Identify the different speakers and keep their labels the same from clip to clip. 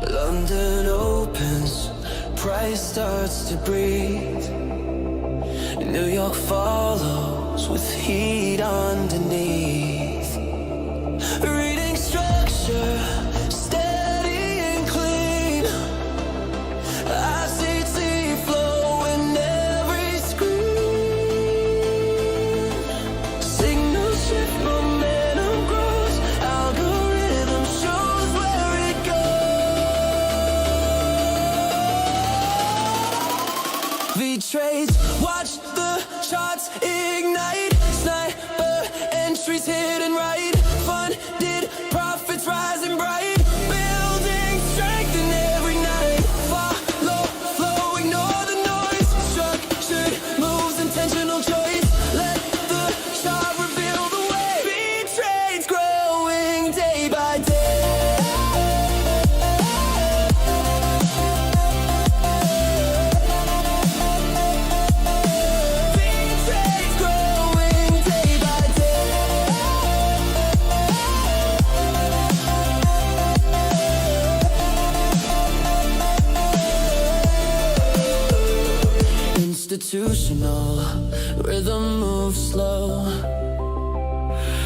Speaker 1: London opens, price starts to breathe. New York follows with heat underneath. Reading structure, steady and clean. I see tea flow in every screen. Signal shift, momentum grows. Algorithm shows where it goes. VTrades, watch the charts ignite. Sniper entries hidden right. Funded profits rising bright. Building strength in every night. Follow flow, ignore the noise. Structured moves, intentional choice. Let the chart reveal the way. VTrades growing day by day. VTrades growing day by day. Institutional rhythm moves slow.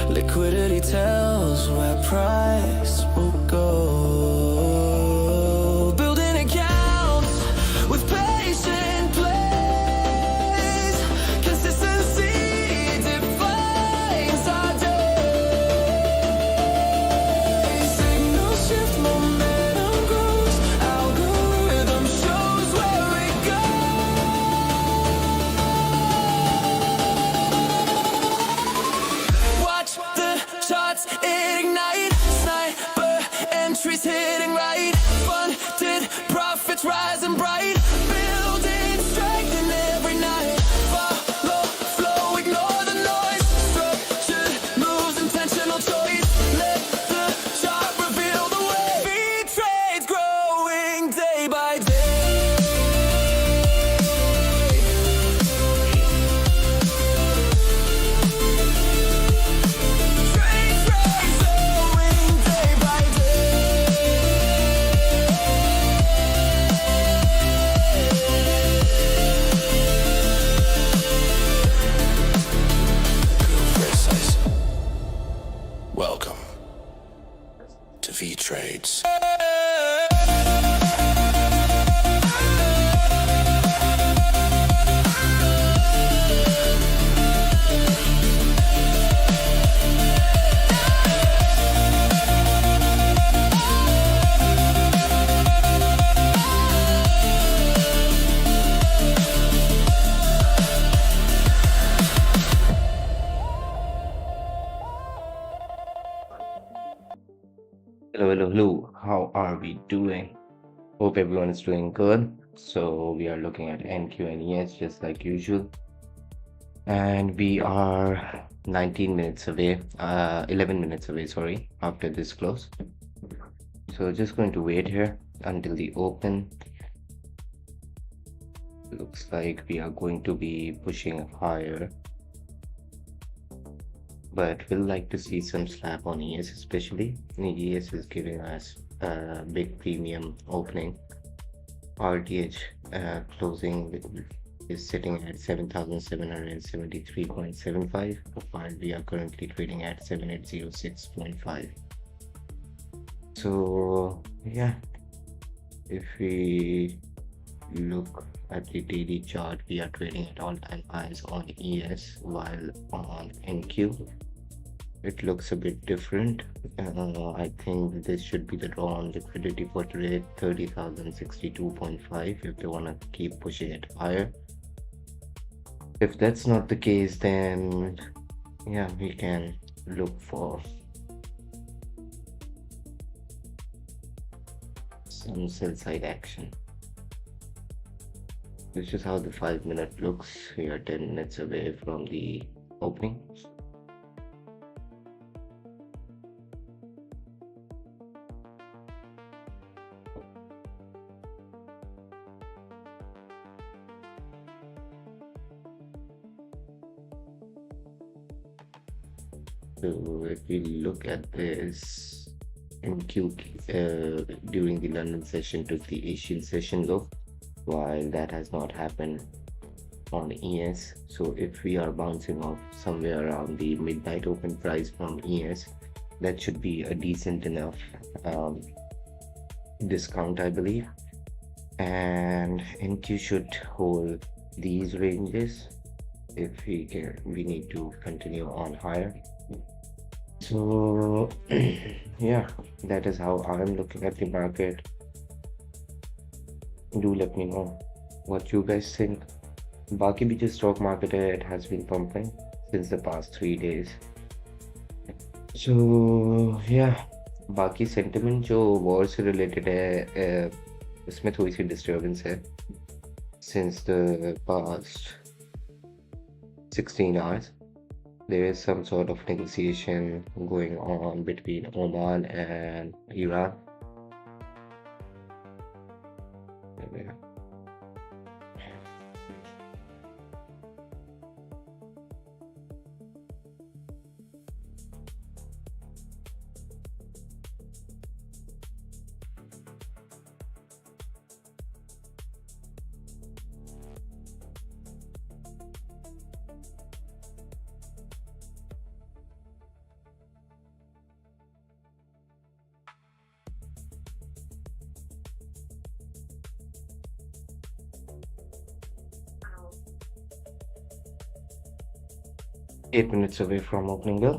Speaker 1: Liquidity tells where price will go. Building accounts with patient plays. Consistency defines our day. Signal shift, momentum grows. Algorithm shows where it goes. Watch the charts ignite. Sniper entries hitting right. Funded profits rising bright. Building strength in every night. Follow flow, ignore the noise. Structured moves, intentional choice. Let the chart reveal the way. VTrades growing day by day. Trades growing day by day. Precise. Welcome to VTrades.
Speaker 2: Hello. How are we doing? Hope everyone is doing good. So we are looking at NQ and ES just like usual. And we are 19 minutes away, 11 minutes away, sorry, after this close. So just going to wait here until the open. Looks like we are going to be pushing higher. But we'll like to see some slab on ES especially. ES is giving us a big premium opening. RTH closing is sitting at 7,773.75, while we are currently trading at 7,806.5. So yeah, if we look at the daily chart, we are trading at all-time highs on ES, while on NQ it looks a bit different. I think this should be the draw on liquidity for today, 30,062.5, if they want to keep pushing it higher. If that's not the case, then yeah, we can look for some sell side action. This is how the 5-minute looks. We are 10 minutes away from the opening. So if we look at this, during the London session took the Asian session low, while that has not happened on ES. So if we are bouncing off somewhere around the midnight open price from ES, that should be a decent enough um, discount, I believe. And NQ should hold these ranges if we need to continue on higher. So yeah, that is how I'm looking at the market. Do let me know what you guys think. बाकी भी जो stock market है, it has been pumping since the past 3 days. So yeah, बाकी sentiment जो war से related है, उसमें थोड़ी सी disturbance है since the past 16 hours. There is some sort of negotiation going on between Oman and Iran. Yeah. 8 minutes away from opening bell.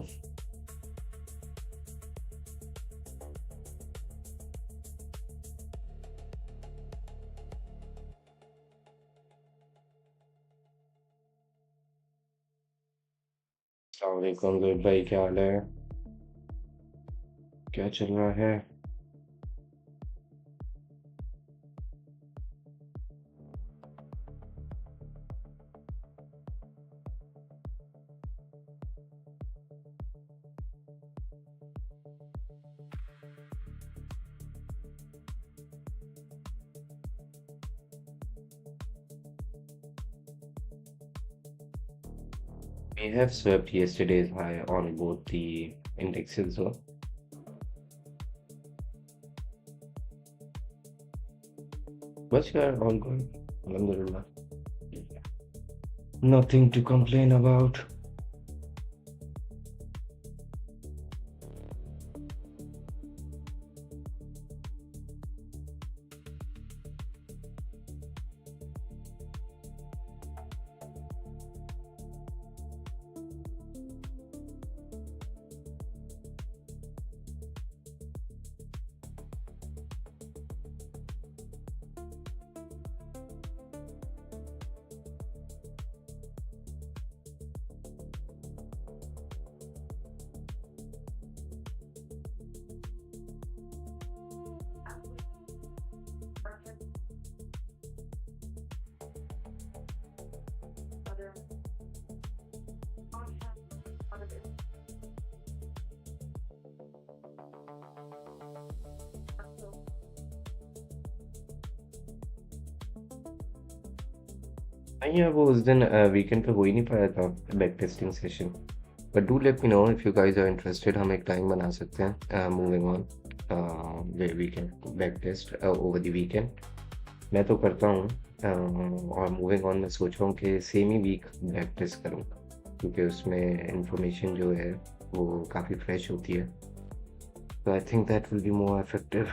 Speaker 2: अस्सलाम वालेकुम good भाई, क्या हाल है? क्या चल रहा है? We have swept yesterday's high on both the indexes, so but yeah, all good. Alhamdulillah. Nothing to complain about. नहीं यार, वो उस दिन वीकेंड पे हो ही नहीं पाया था back testing session. But do let me know if you guys are interested. हम एक टाइम बना सकते हैं moving on way we can back test over the weekend. मैं तो करता हूँ. और मूविंग ऑन मैं सोच रहा हूँ कि सेम ही वीक बैक टेस्ट करूँ, क्योंकि उसमें इंफॉर्मेशन जो है वो काफ़ी फ्रेश होती है. तो I think that will be more effective.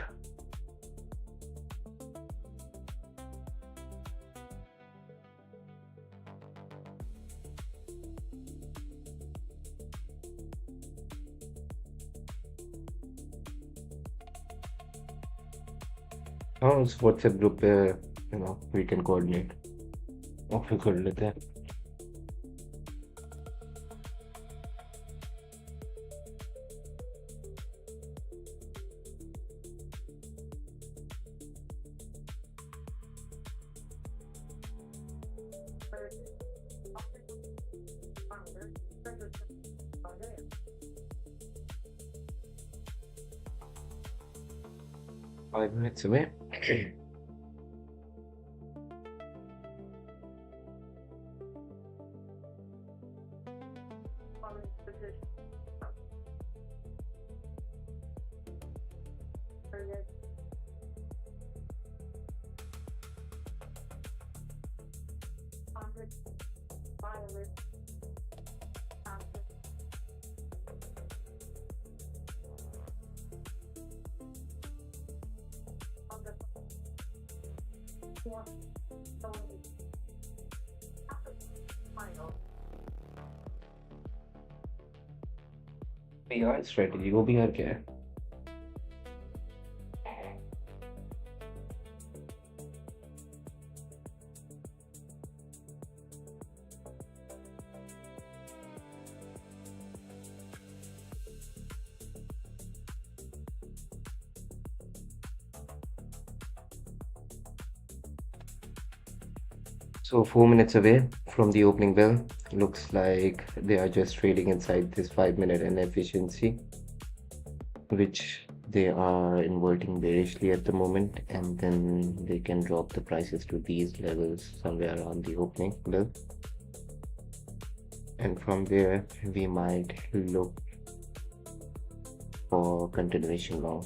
Speaker 2: हाँ, उस व्हाट्सएप ग्रुप पे वी कैन कोऑर्डिनेट और फिर कर लेते हैं. Five minutes away. VR strategy, वो VR क्या है? So 4 minutes away from the opening bell. Looks like they are just trading inside this 5 minute inefficiency, which they are inverting bearishly at the moment, and then they can drop the prices to these levels somewhere around the opening bell. And from there, we might look for continuation long.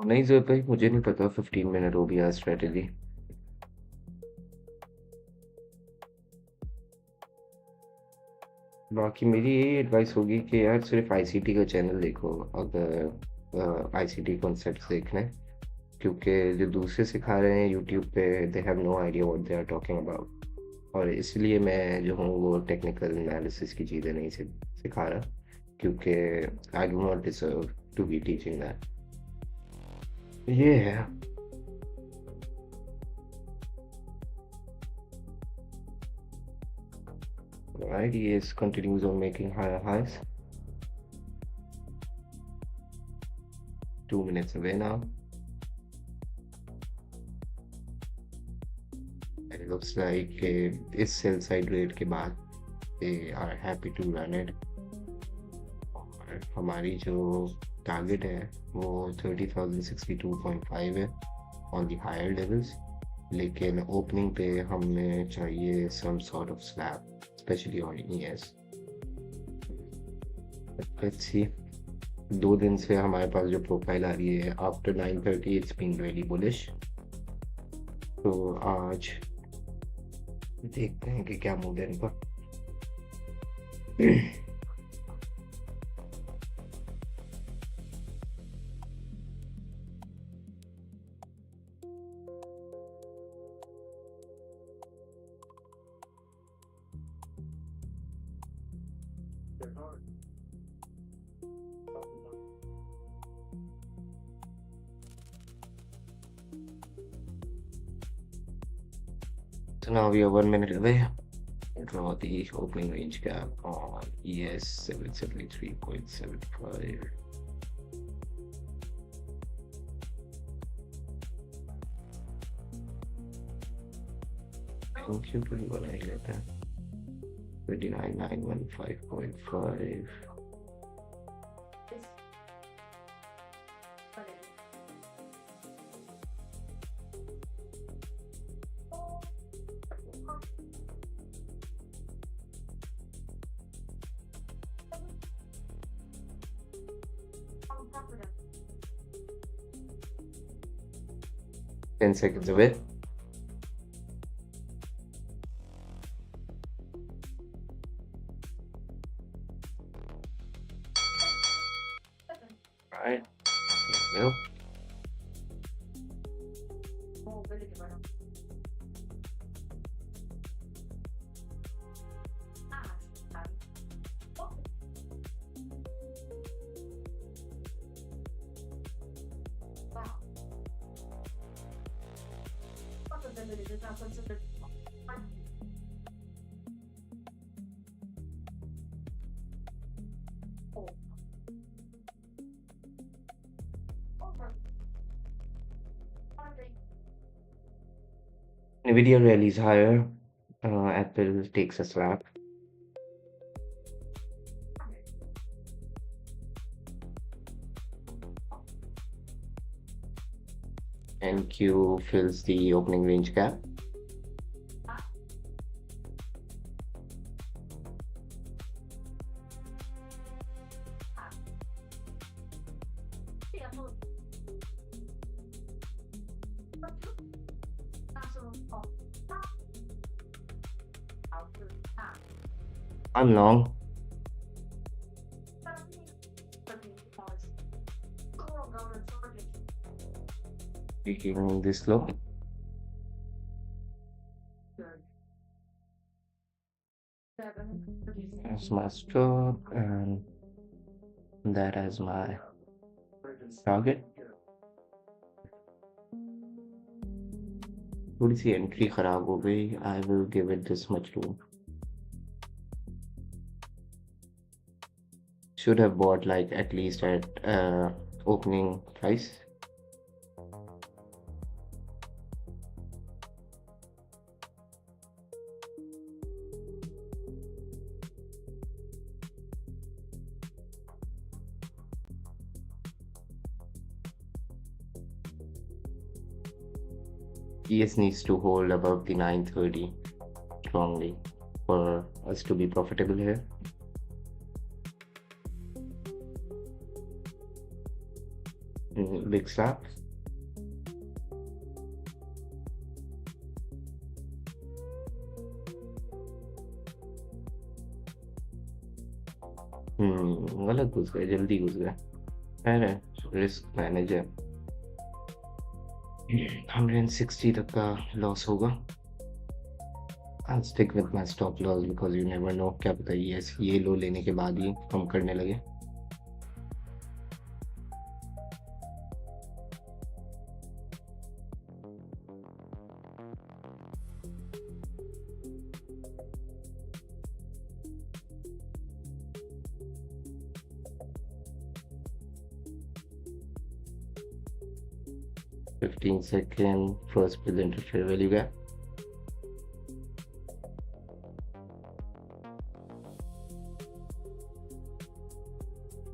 Speaker 2: नहीं जोर भाई, मुझे नहीं पता 15 minute हो गया strategy. बाकी मेरी यही एडवाइस होगी कि यार सिर्फ आईसीटी का चैनल देखो अगर आईसीटी कॉन्सेप्ट्स देखने, क्योंकि जो दूसरे सिखा रहे हैं यूट्यूब पे they have no idea what they are talking about, और इसलिए मैं जो हूँ वो टेक्निकल एनालिसिस की चीज़ें नहीं सिखा रहा, क्योंकि I do not deserve to be teaching that. ये है। Right, ES continues on making higher highs. 2 minutes away now. It looks like इस sell side rate के बाद they are happy to run it. और हमारी जो टारगेट है वो 30,062.5 है on the higher levels, लेकिन ओपनिंग पे हमें चाहिए some sort of slab, especially on ES. Let's see. 2 दिन से हमारे पास जो प्रोफाइल आ रही है after 9:30 it's been really bullish, तो आज देखते हैं कि क्या मूड है इनका। So now we are 1 minute away. Draw the opening range gap on ES 773.75. Thank you, pretty well, I get that. 29,915.5. Ten seconds away. Alright. Well. Nvidia rallies higher. Apple takes a slap. NQ fills the opening range gap. I'm long. Taking this low. That's my stop, and that as my target. थोड़ी सी entry खराब हो गई. I will give it this much room. Should have bought like at least at opening price. ES needs to hold above the 930 strongly for us to be profitable here. Big slap. गलत घुस गए, जल्दी घुस गए. है risk manager. 160 तक का loss होगा. I'll stick with my stop loss because you never know. क्या पता ये लो लेने के बाद ही हम करने लगे. $15 first presented fair value gap.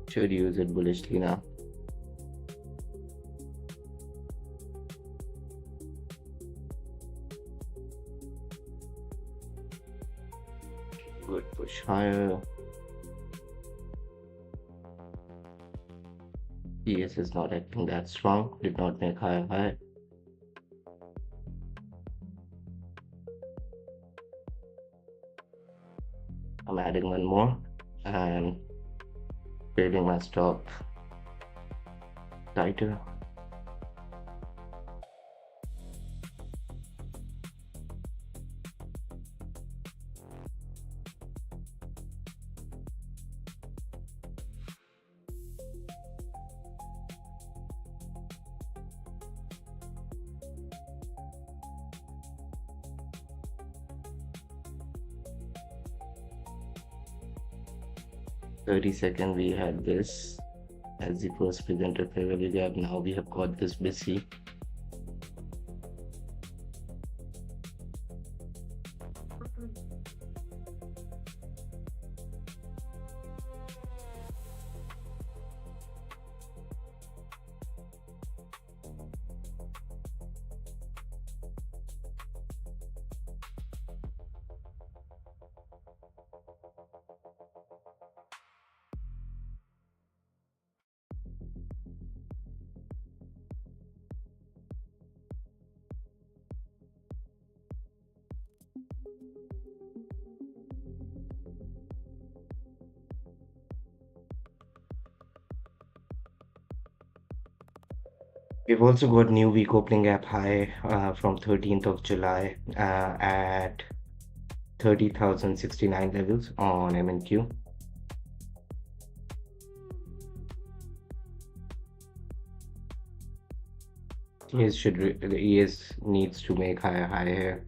Speaker 2: Should use it bullishly now. Good push higher. ES is not acting that strong, did not make higher high. I'm adding one more and trading my stop tighter. $30 we had this as the first presented fair value gap. Now we have got this busy. We've also got new week opening gap high from 13th of July at 30,069 levels on MNQ. The ES needs to make higher high here.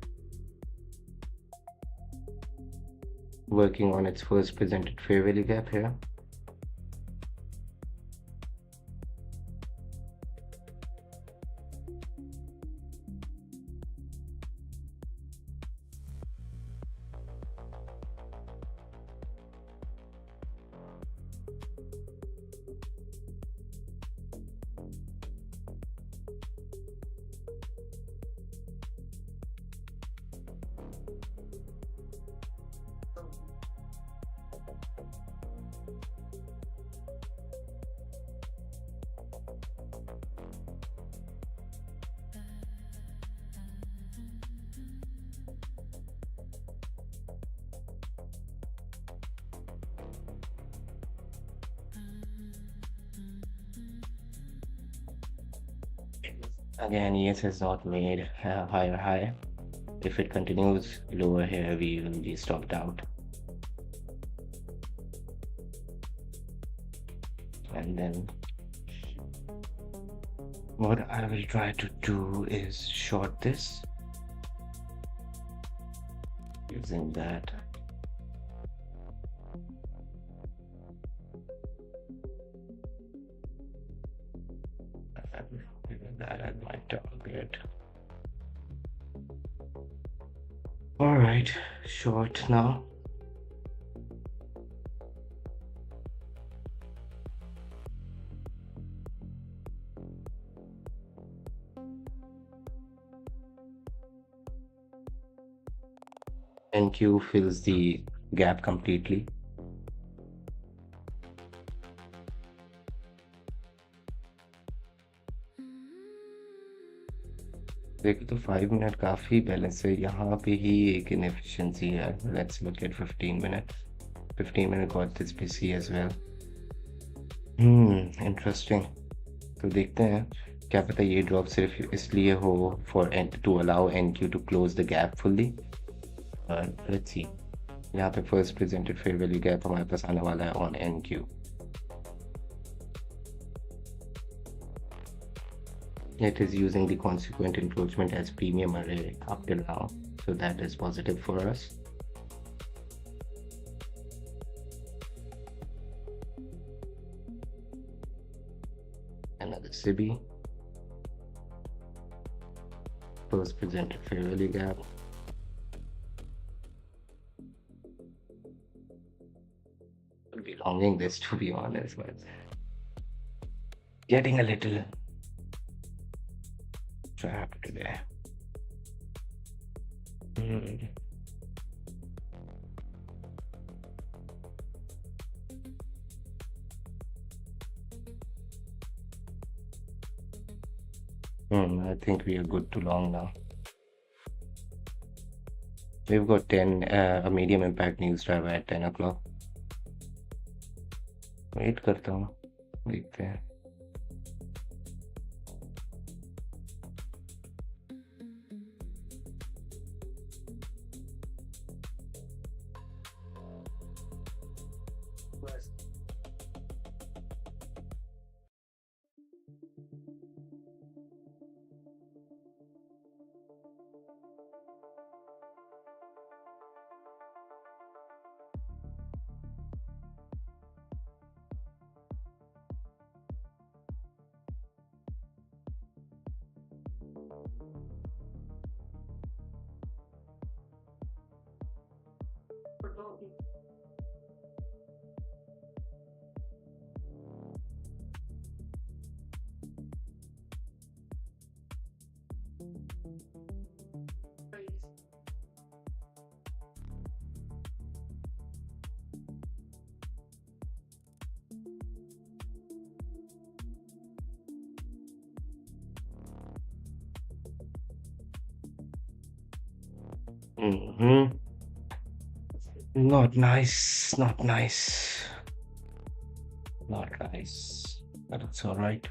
Speaker 2: Working on its first presented fair value gap here. Again, ES has not made a higher high. If it continues lower here, we will be stopped out. And then what I will try to do is short this using that. That as my target. All right, short now. NQ fills the gap completely. देखो तो 5 minute काफ़ी balance है, यहाँ पे ही एक inefficiency है. Let's look at 15 minute. 15 minute got this BC as well. Interesting. तो देखते हैं, क्या पता ये ड्रॉप सिर्फ इसलिए हो for N to allow N Q to close the gap fully. Let's see. यहाँ पे first presented fair value gap हमारे पास आने वाला है on N Q. It is using the consequent encroachment as premium array up till now, so that is positive for us. Another CB. First presented fair value gap. I'll be longing this, to be honest, but getting a little trapped today. I think we are good to long now. We've got a medium impact news driver at 10 o'clock. Wait करता हूँ, देखते हैं. Not nice, not nice, not nice, but it's all right.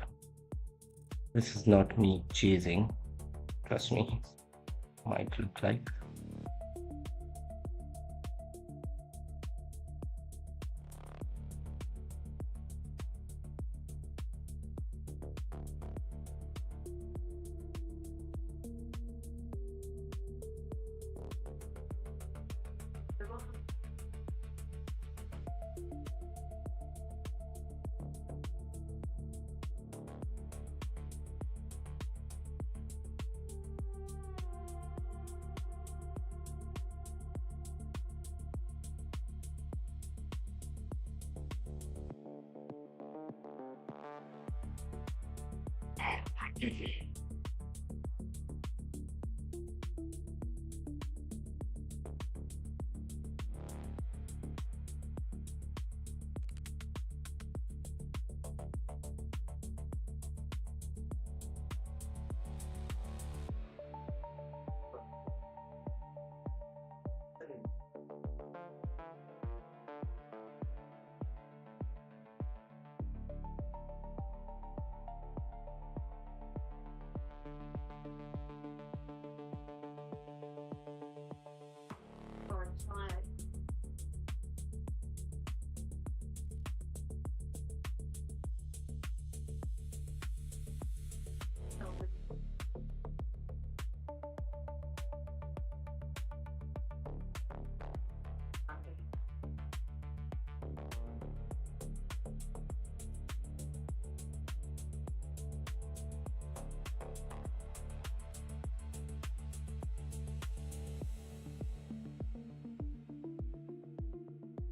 Speaker 2: This is not me chasing, trust me. Might look like.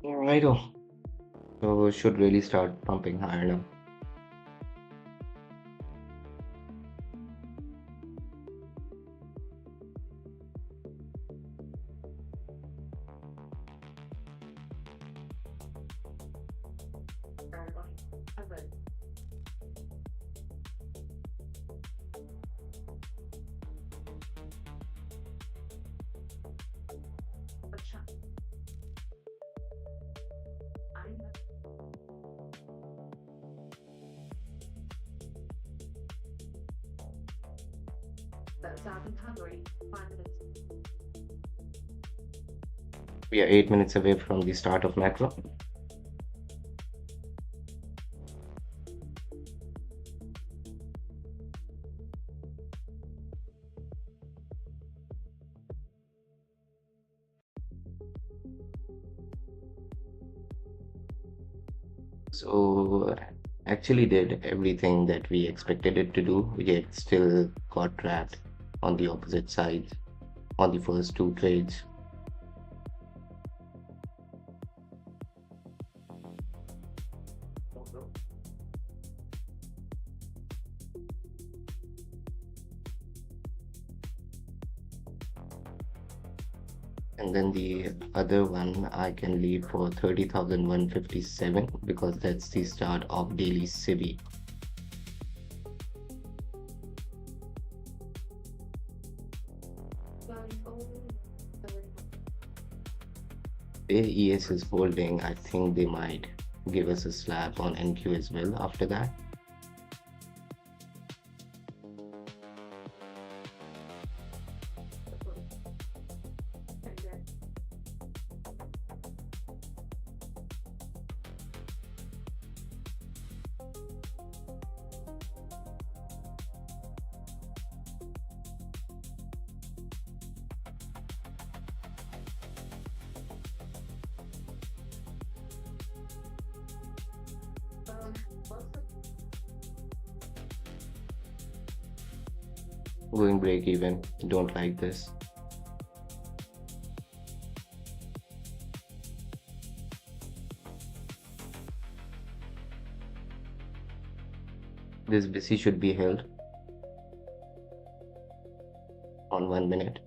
Speaker 2: Alright, so should really start pumping higher now. We are 8 minutes away from the start of macro. So actually did everything that we expected it to do, yet still got trapped on the opposite side on the first two trades. And then the other one I can leave for 30,157 because that's the start of daily CIBI. Their ES is holding. I think they might give us a slap on NQ as well after that. Going break even. Don't like this. This BC should be held on 1 minute.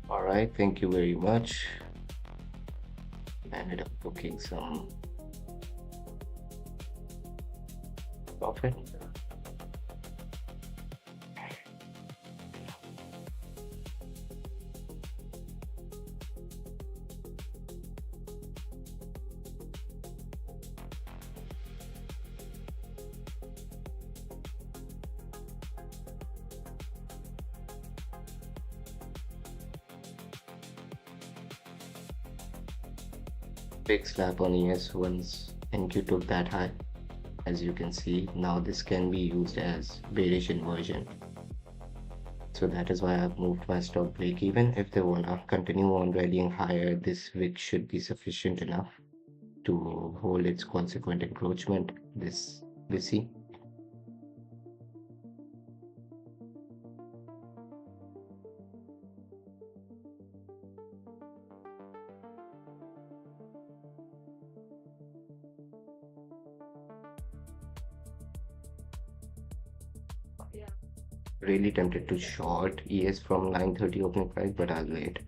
Speaker 2: All right, thank you very much. Ended up booking some profit. Big slap on ES once NQ took that high. As you can see, now this can be used as bearish inversion. So that is why I've moved my stop break even. If they wanna continue on rallying higher, this wick should be sufficient enough to hold its consequent encroachment. This see. Really tempted to short ES from 9:30 opening price, but I'll wait.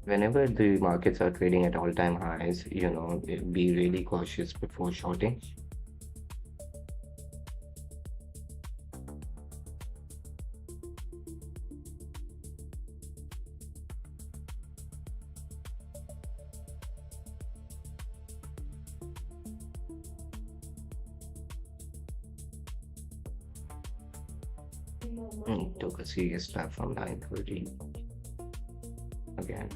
Speaker 2: Whenever the markets are trading at all-time highs, be really cautious before shorting. Took a serious slap from 9:30. again.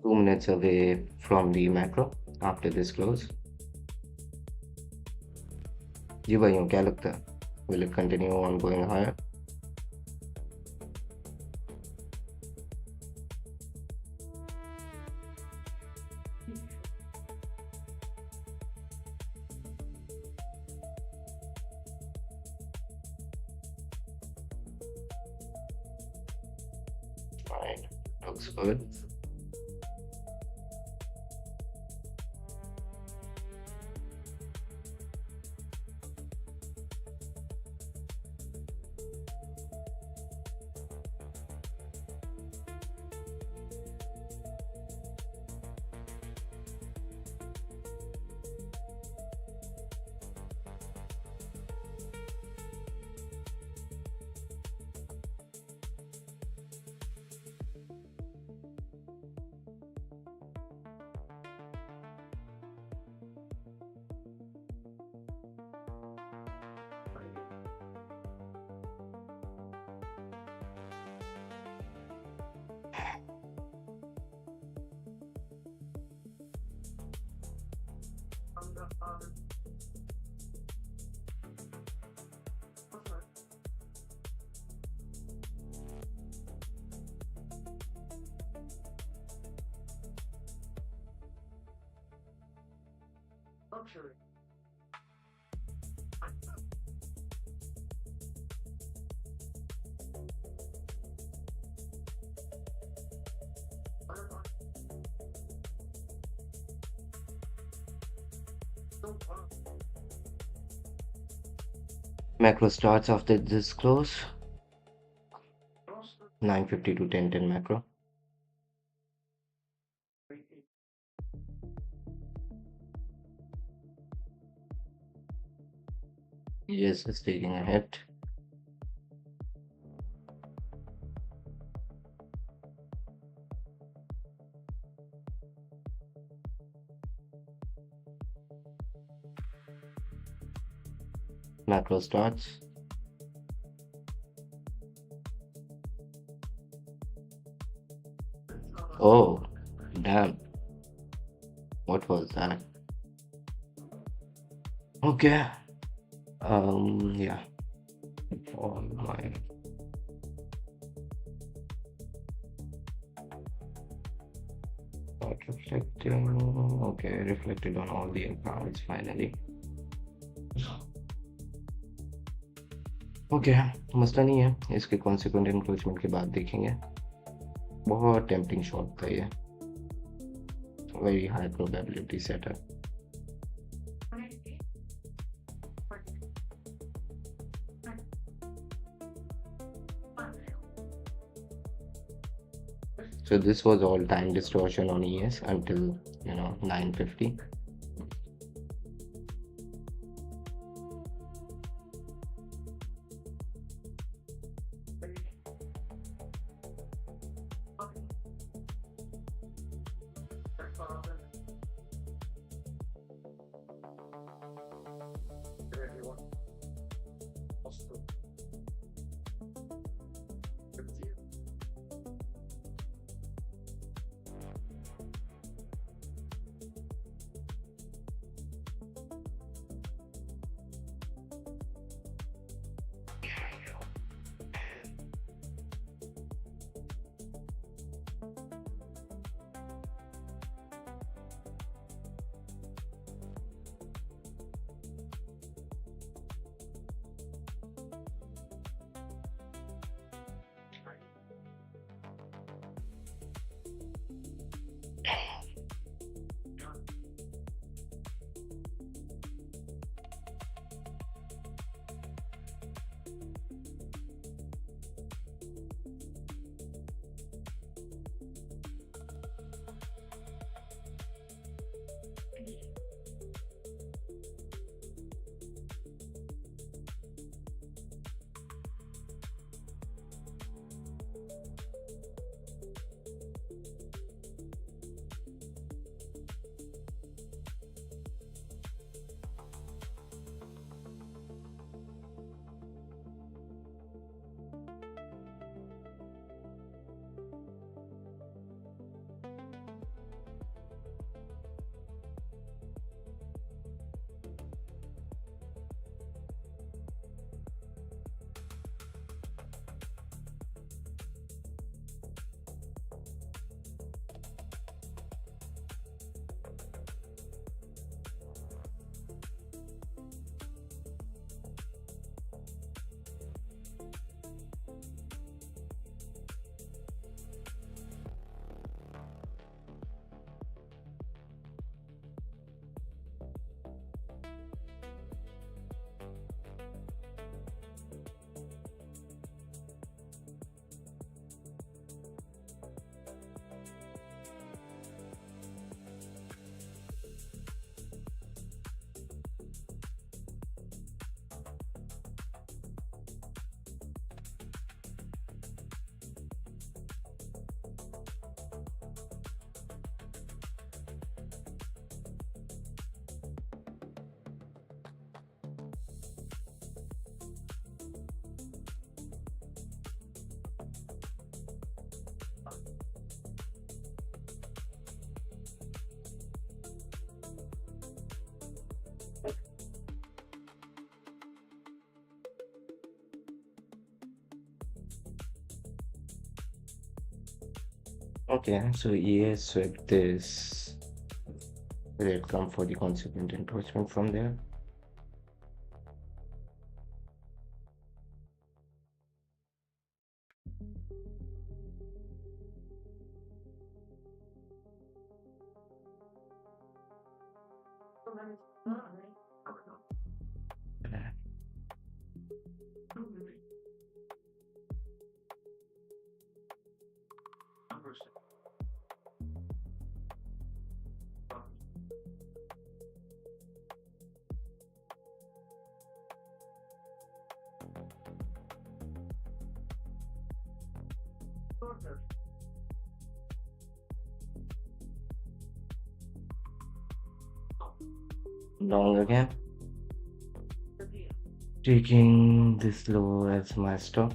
Speaker 2: Two minutes away from the macro after this close. जी भाइयों, क्या लगता है? Will it continue on going higher? Fine, looks good. Macro starts after this close. 950 to 1010 macro. Yes, it's taking a hit. Macro starts. Oh, damn. What was that? Okay. Yeah. Oh my. Not reflecting. Okay, reflected on all the accounts finally. Okay, मसला नहीं है, इसके consequent encroachment के बाद देखेंगे. बहुत tempting shot था ये, very high probability setup. So this was all time distortion on ES until 950. Okay, so ES swept this. Will it come for the consequent encroachment from there? Long again. Taking this low as my stop.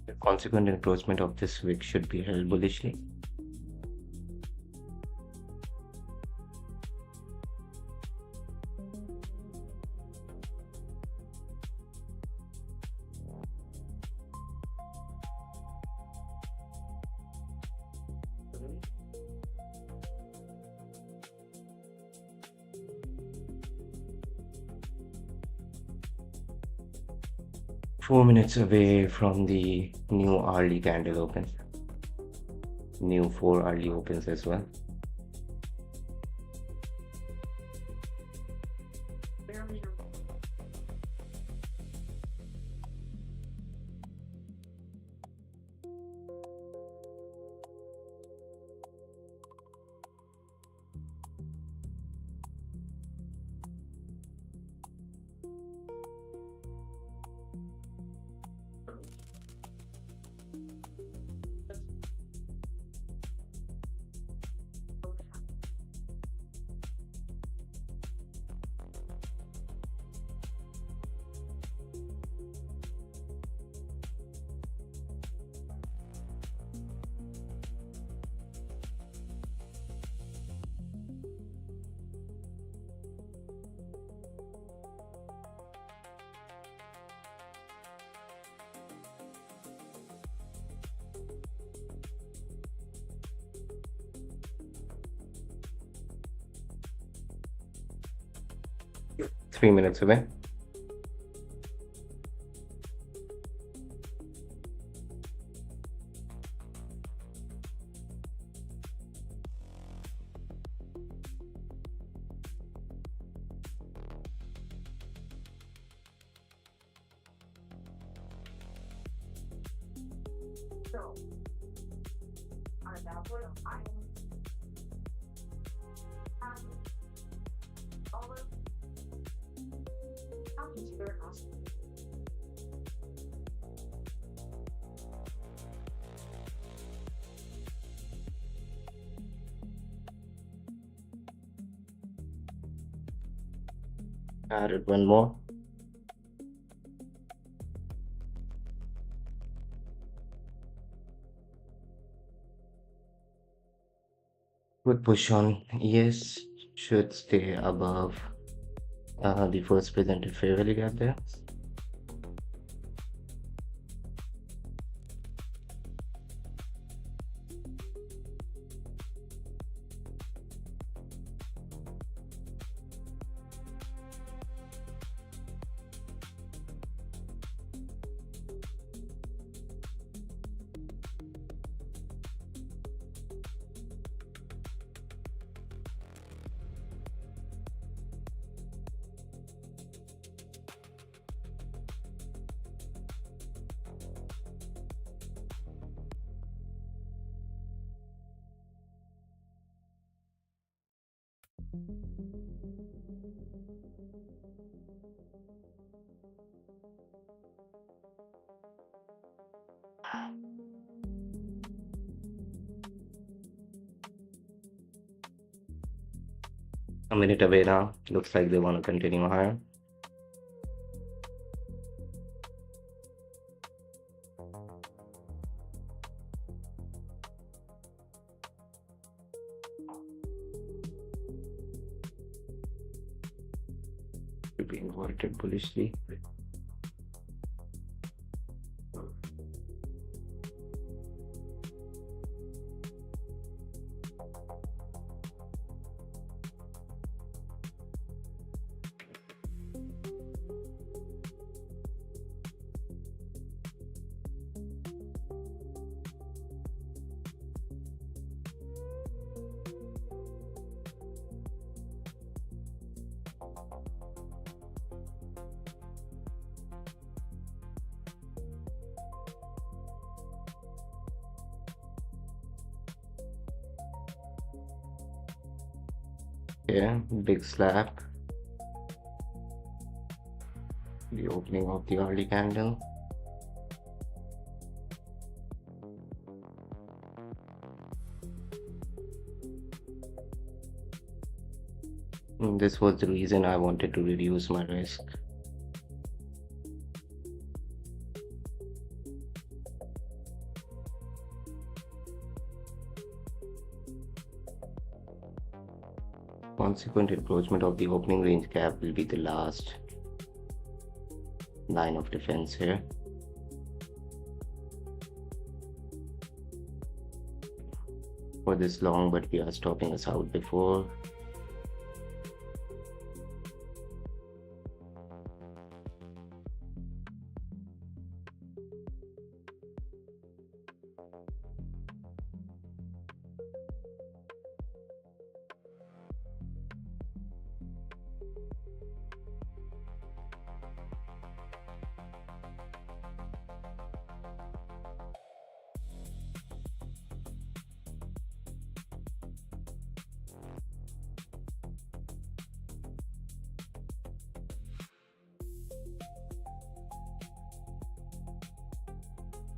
Speaker 2: The consequent encroachment of this wick should be held bullishly. Four minutes away from the new hourly candle open. New 4 hourly opens as well. Three minutes away. Added one more. Good push on ES, should stay above the first presented fair value gap there. A minute away now. Looks like they want to continue higher. to be inverted bullishly. Yeah, big slap. The opening of the early candle. This was the reason I wanted to reduce my risk. Consequent encroachment of the opening range gap will be the last line of defense here. For this long, but we are stopping us out before.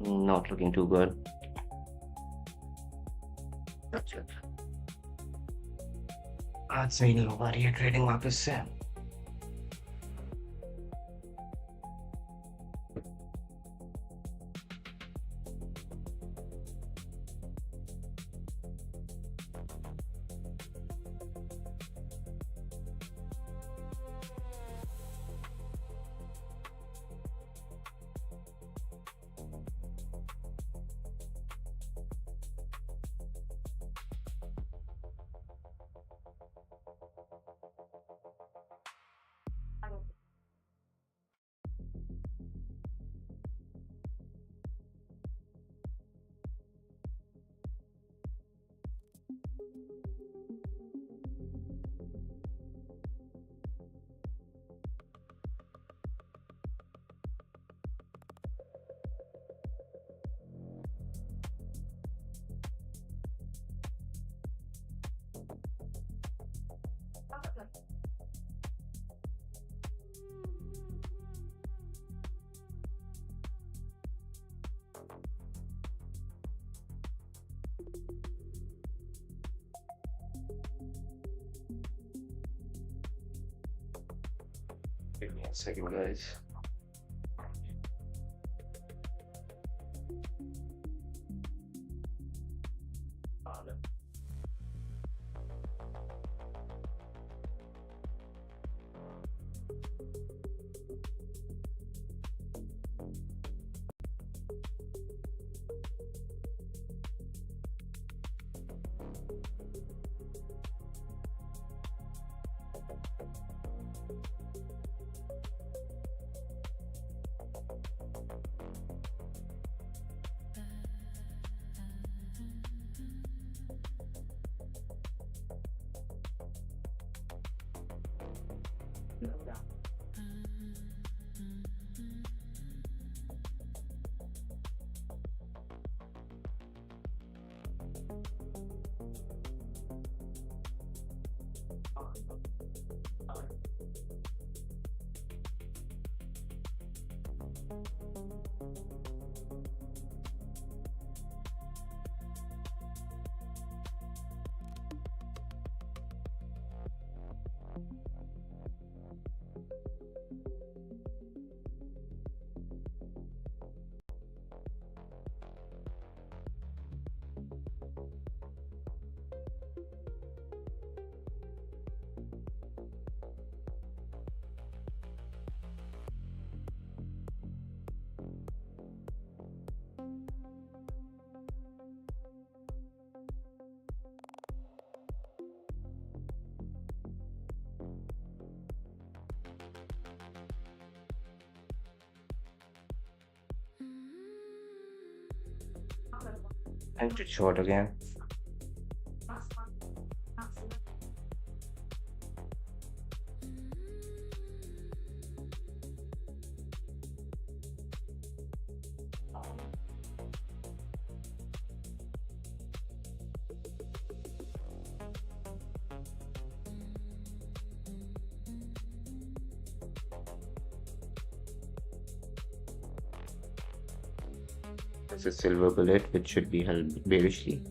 Speaker 2: Not looking too good. आज सही नहीं हो पा रही है trading वापस से. Give me a second, guys. Entered short again. This is silver bullet, which should be held bearishly.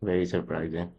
Speaker 2: Very surprising.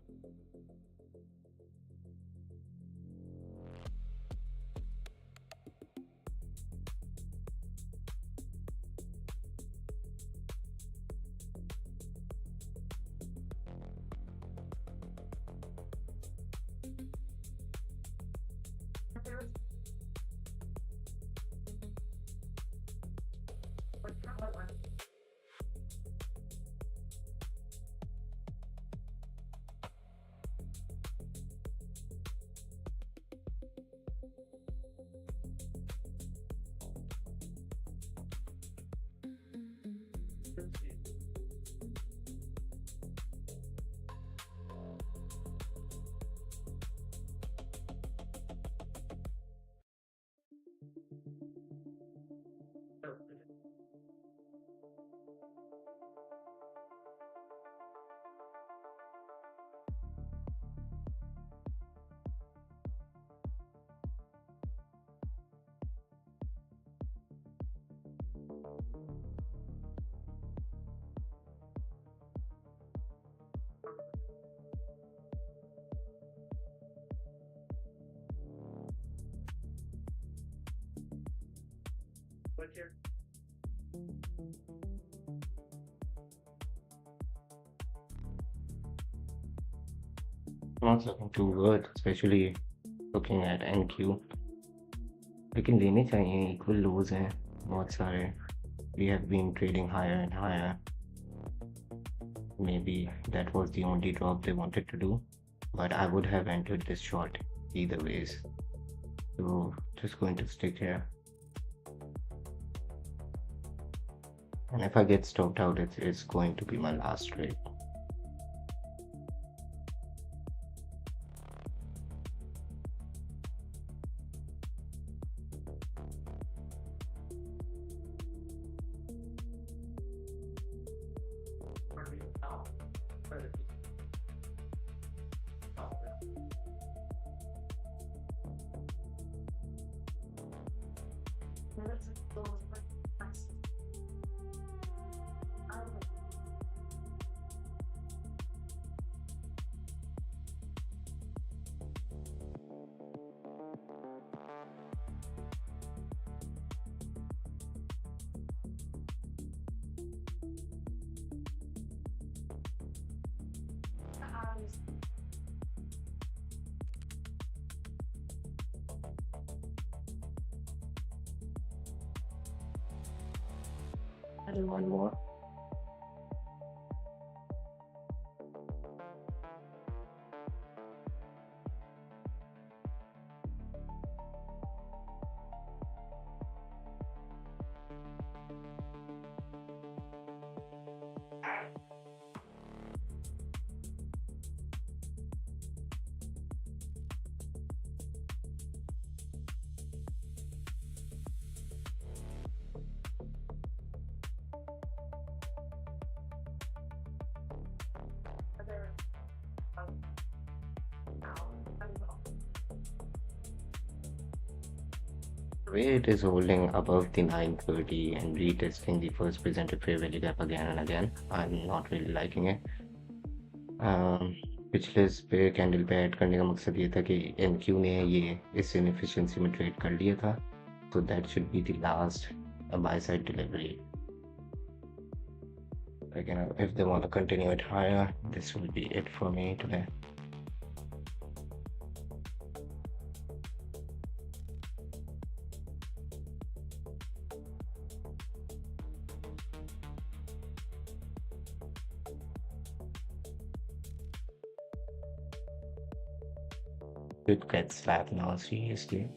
Speaker 2: Not looking too good, especially looking at NQ. लेकिन लेने चाहिए, equal lows हैं बहुत सारे. We have been trading higher and higher. Maybe that was the only drop they wanted to do, but I would have entered this short either ways. So just going to stick here. And if I get stopped out, it's going to be my last trade. And one more. Way it is holding above the 930 and retesting the first presented fair value gap again and again. I'm not really liking it. पिछले इस पे candle पे add करने का मकसद ये था कि एनक्यू ने ये इस इनएफिशिएंसी में ट्रेड कर लिया था, so that should be the last buy side delivery. Again, if they want to continue it higher, this will be it for me today. It gets slapped now, seriously.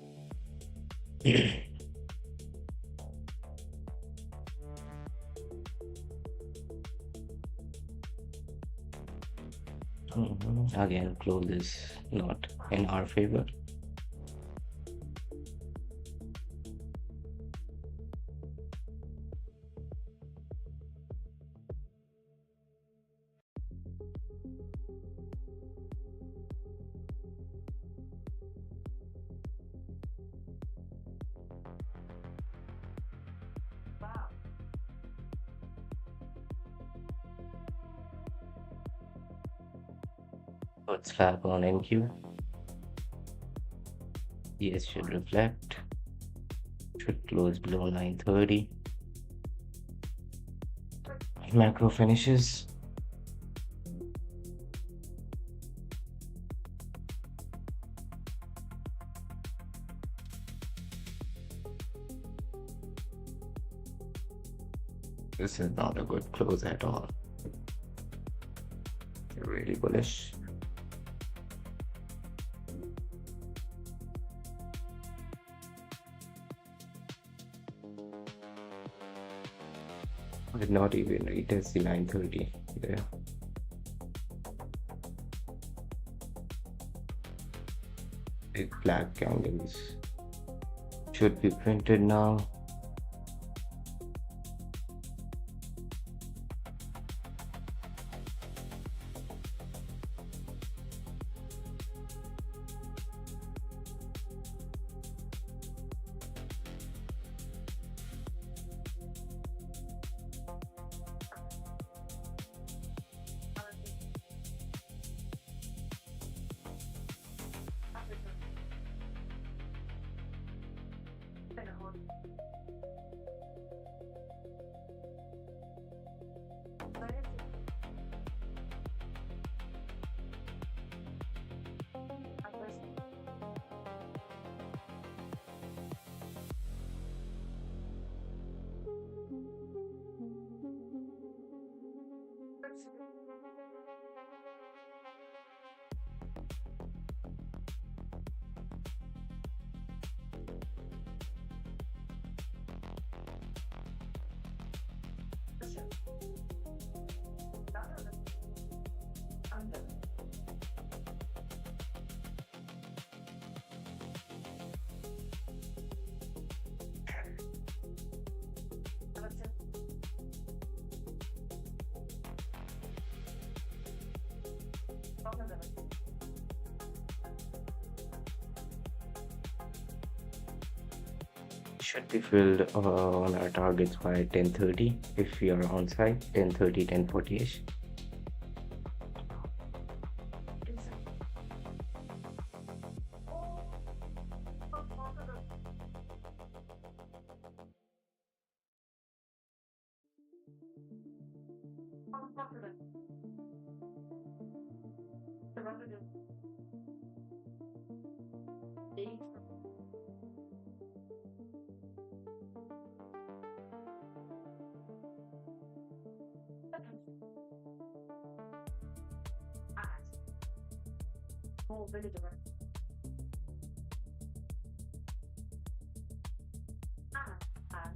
Speaker 2: Again, close is not in our favor. Good slap on NQ. Yes, should reflect. Should close below 930. Macro finishes. This is not a good close at all. Really bullish. Did not even retest the 930 there. Big black candles should be printed now. Should be filled on our targets by 10:30 if we are on site. 10:30, 10:40ish.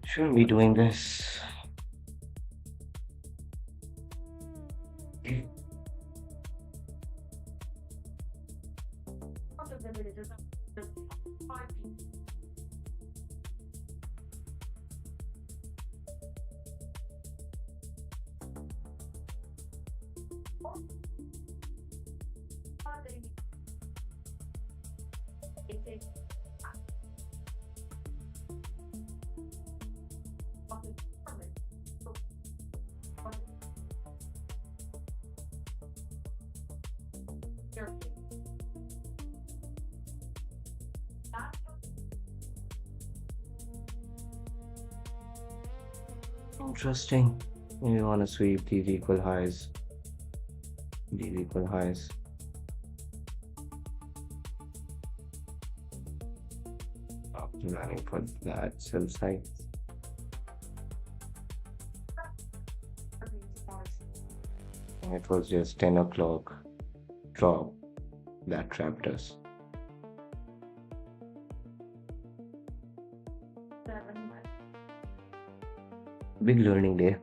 Speaker 2: Shouldn't be doing this. Interesting. You want to sweep these equal highs. These equal highs. Planning for that sell side. It was just 10 o'clock drop that trapped us. Big learning day.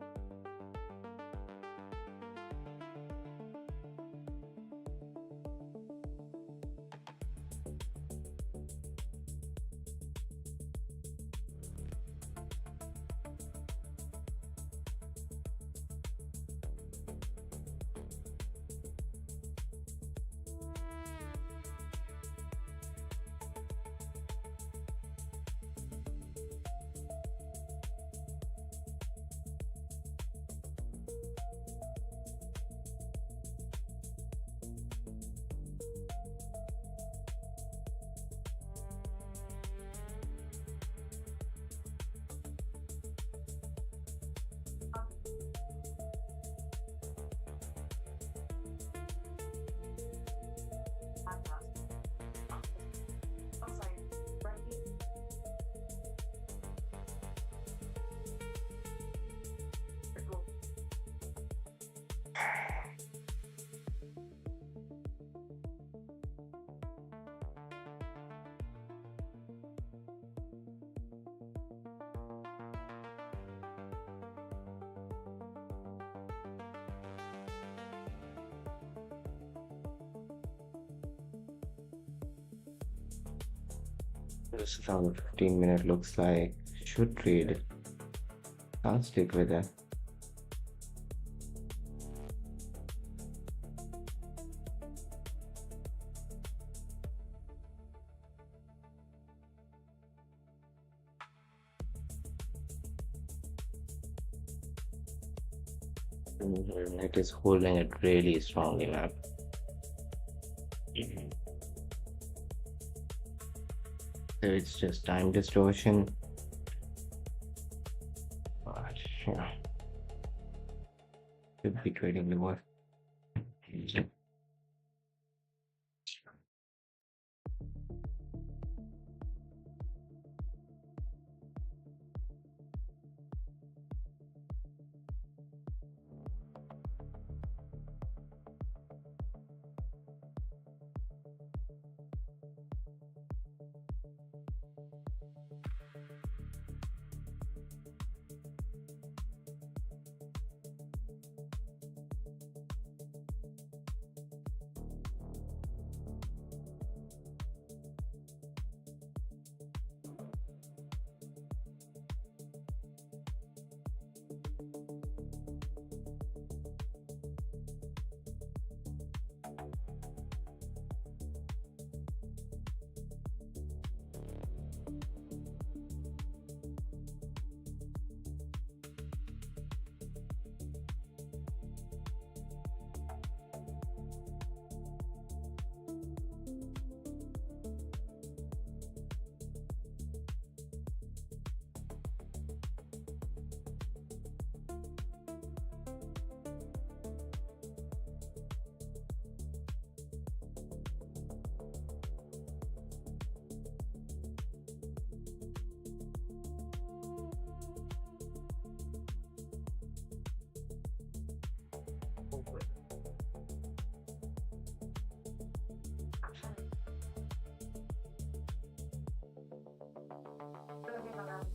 Speaker 2: This is how the 15-minute looks like. Should trade. I'll stick with that. It is holding it really strongly, man. So it's just time distortion. But yeah, should be trading lower.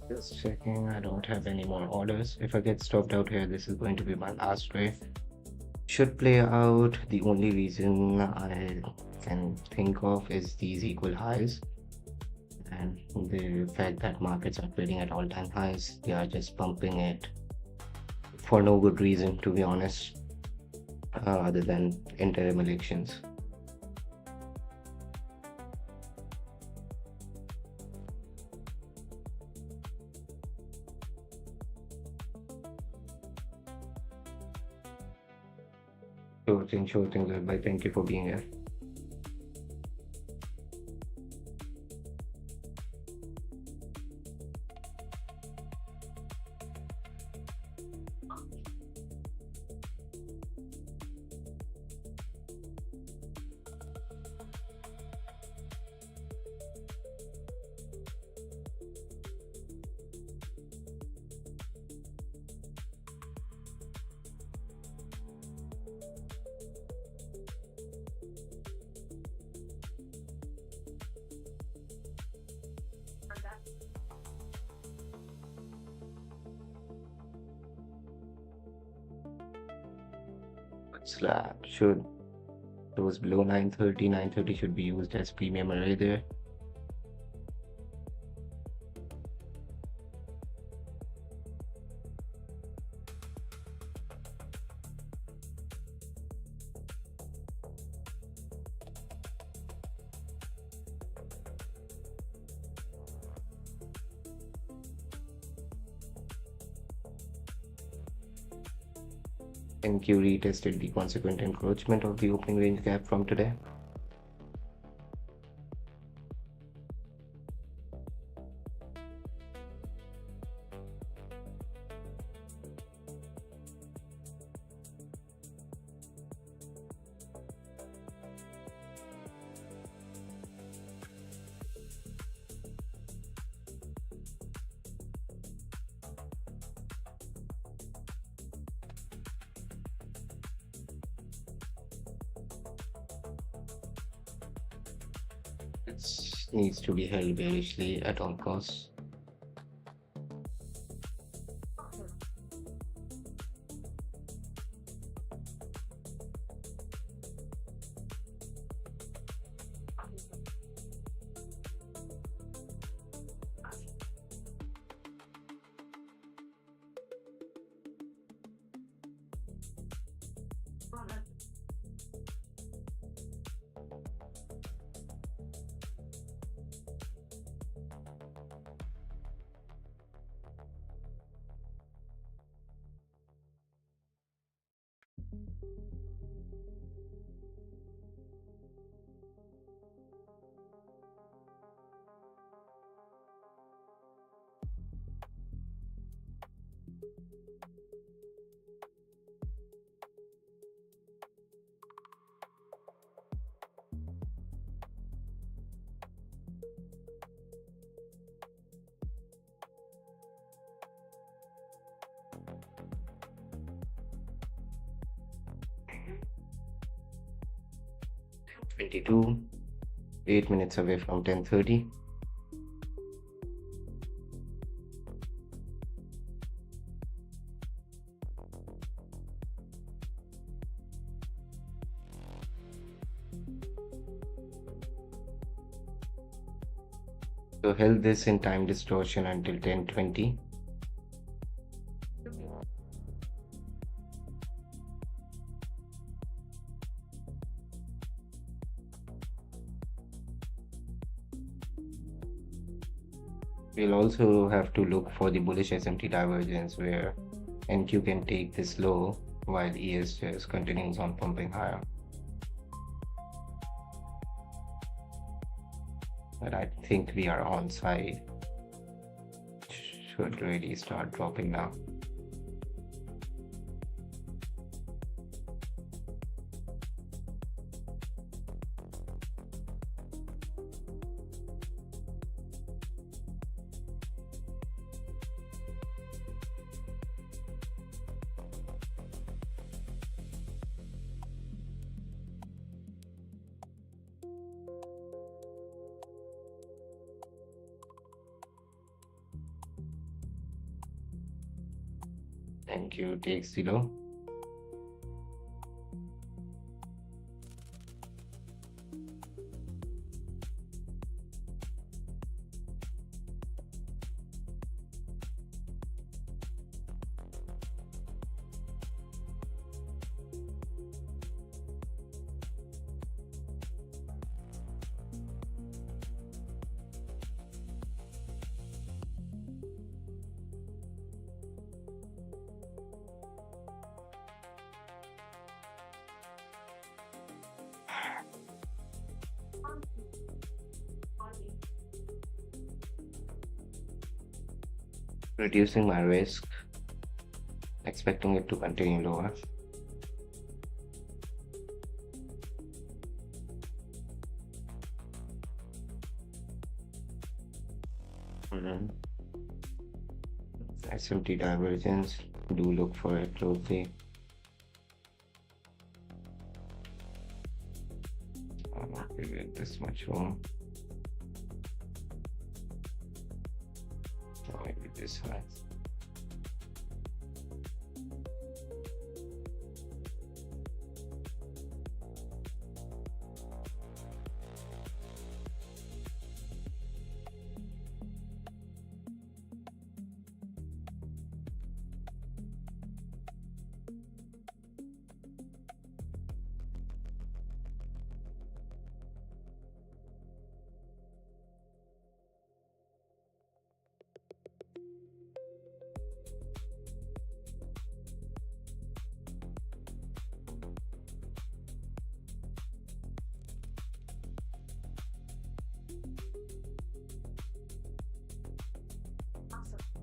Speaker 2: Just checking, I don't have any more orders. If I get stopped out here, this is going to be my last trade. Should play out. The only reason I can think of is these equal highs and the fact that markets are trading at all-time highs. They are just pumping it for no good reason, to be honest, other than interim elections. Sure thing, bye. Thank you for being here. slab should close below 930. 930 should be used as premium array there. NQ retested the consequent encroachment of the opening range gap from today. It needs to be held bearishly at all costs. $22, 8 minutes away from 10:30. So held this in time distortion until 10:20. We'll also have to look for the bullish SMT divergence where NQ can take this low while ES just continues on pumping higher. But I think we are on side. Should really start dropping now. NQ takes the low. Reducing my risk, expecting it to continue lower. SMT divergence, do look for it closely. I'm not giving it this much room. Maybe this high.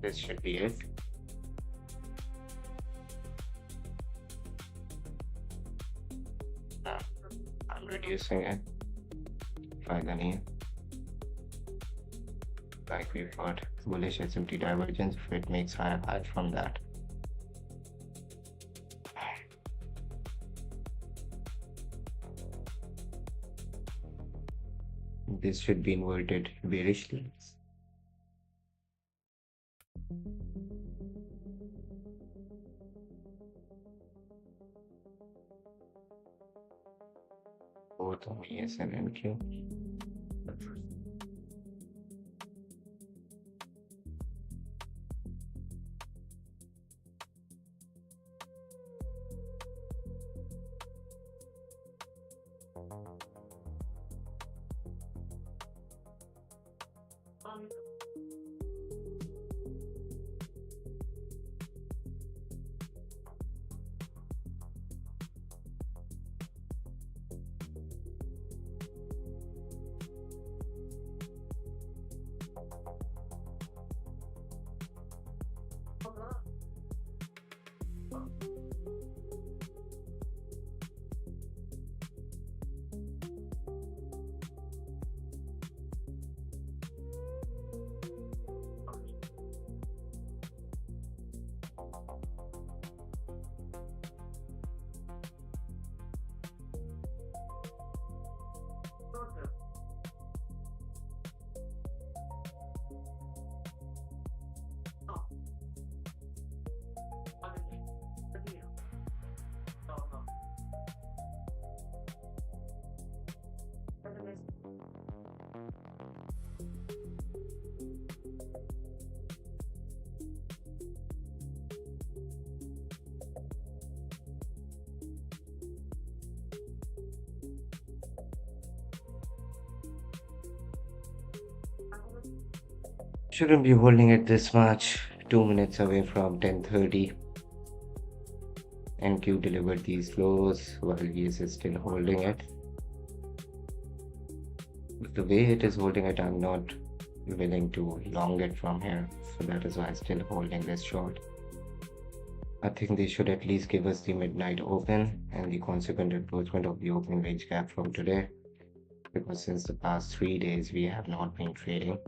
Speaker 2: This should be it. Now, I'm reducing it. Finally, like we've got bullish SMT divergence. If it makes higher highs from that, this should be inverted bearishly. Both on ES and NQ. Shouldn't be holding it this much. 2 minutes away from 10:30. NQ delivered these lows while VS is still holding it. But the way it is holding it, I'm not willing to long it from here. So that is why I'm still holding this short. I think they should at least give us the midnight open and the consequent approachment of the opening range gap from today. Because since the past 3 days, we have not been trading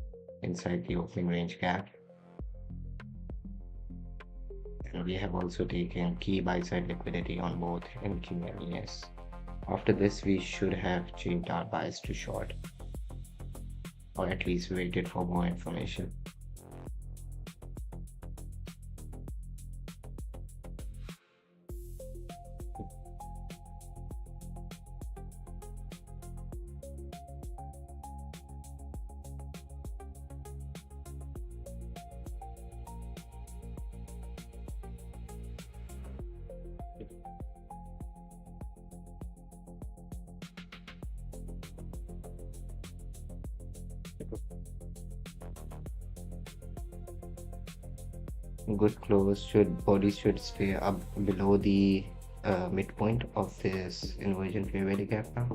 Speaker 2: inside the opening range gap, and we have also taken key buy side liquidity on both NQ and ES. After this, we should have changed our bias to short, or at least waited for more information. Good close. Bodies should stay up below the midpoint of this inversion fair value gap now.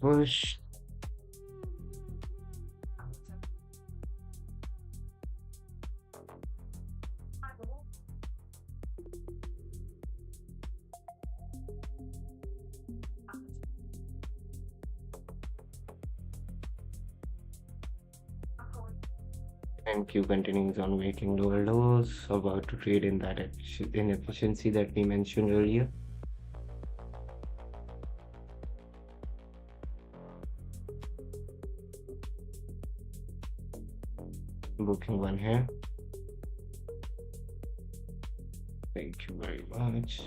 Speaker 2: Push. NQ continues on making lower lows, about to trade in that inefficiency that we mentioned earlier. Booking one here. Thank you very much.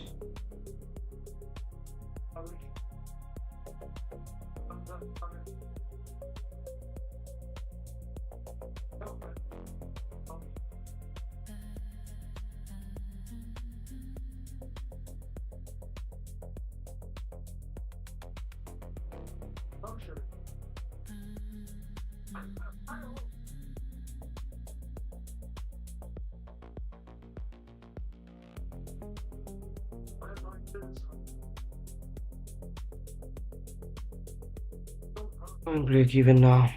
Speaker 2: Going break even now.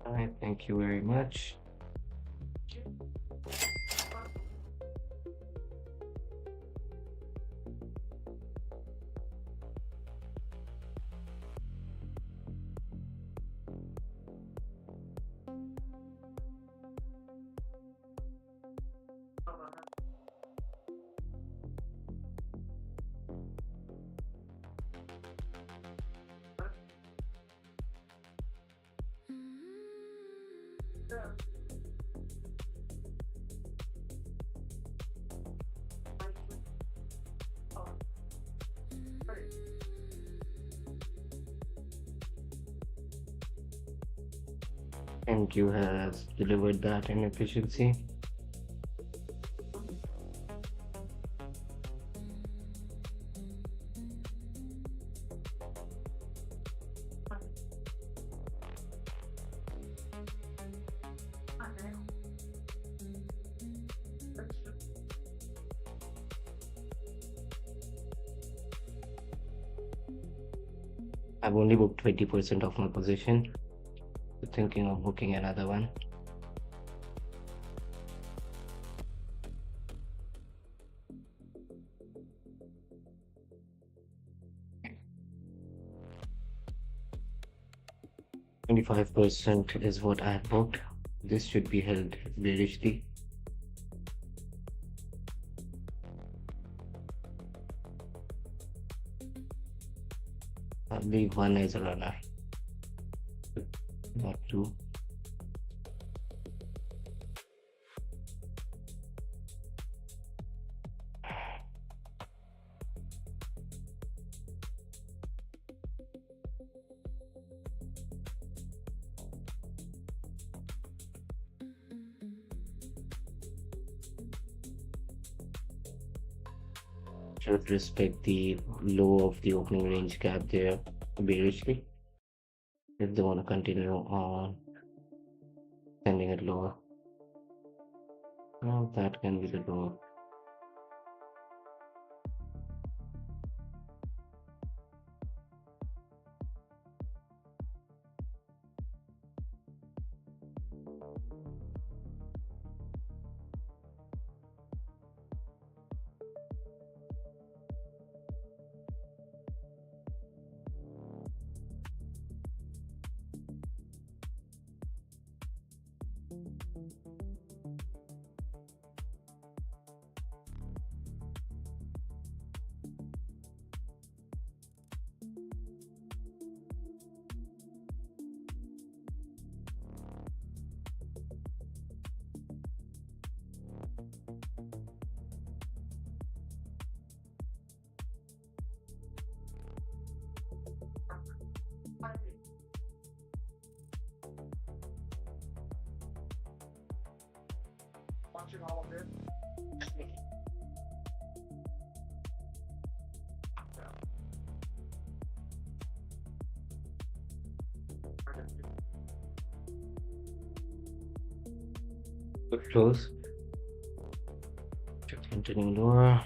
Speaker 2: Alright, thank you very much. MQ has delivered that in efficiency. I've only booked 20% of my position. Thinking of booking another one. %25% is what I have booked. This should be held bearishly. I'll leave one as a runner, not two. Should respect the low of the opening range gap there bearishly if they want to continue on sending it lower. Well, that can be the low.
Speaker 3: Watching all of it.
Speaker 2: Good close. Continuing lower.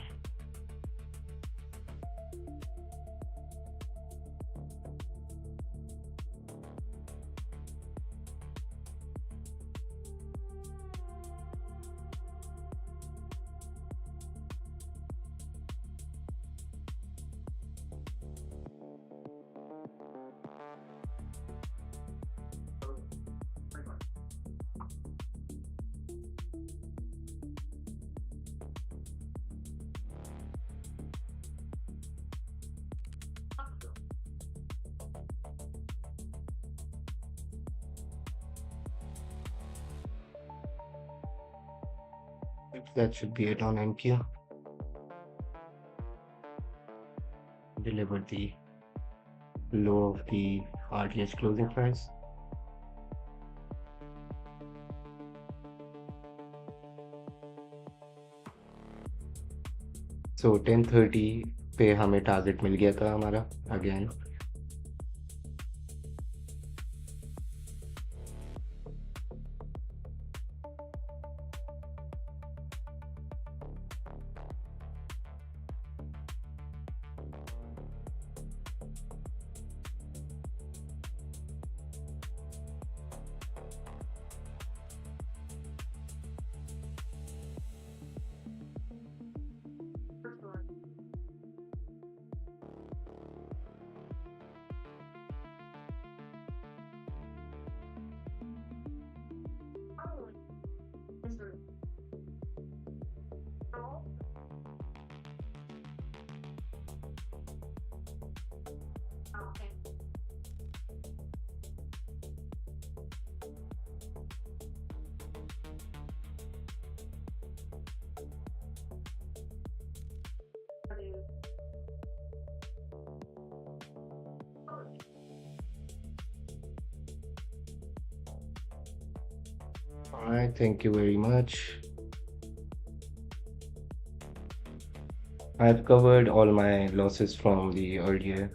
Speaker 2: That should be it on NQ. Delivered the low of the RTH closing price. So 10:30 पे हमें target मिल गया था हमारा again. All right, thank you very much. I've covered all my losses from the earlier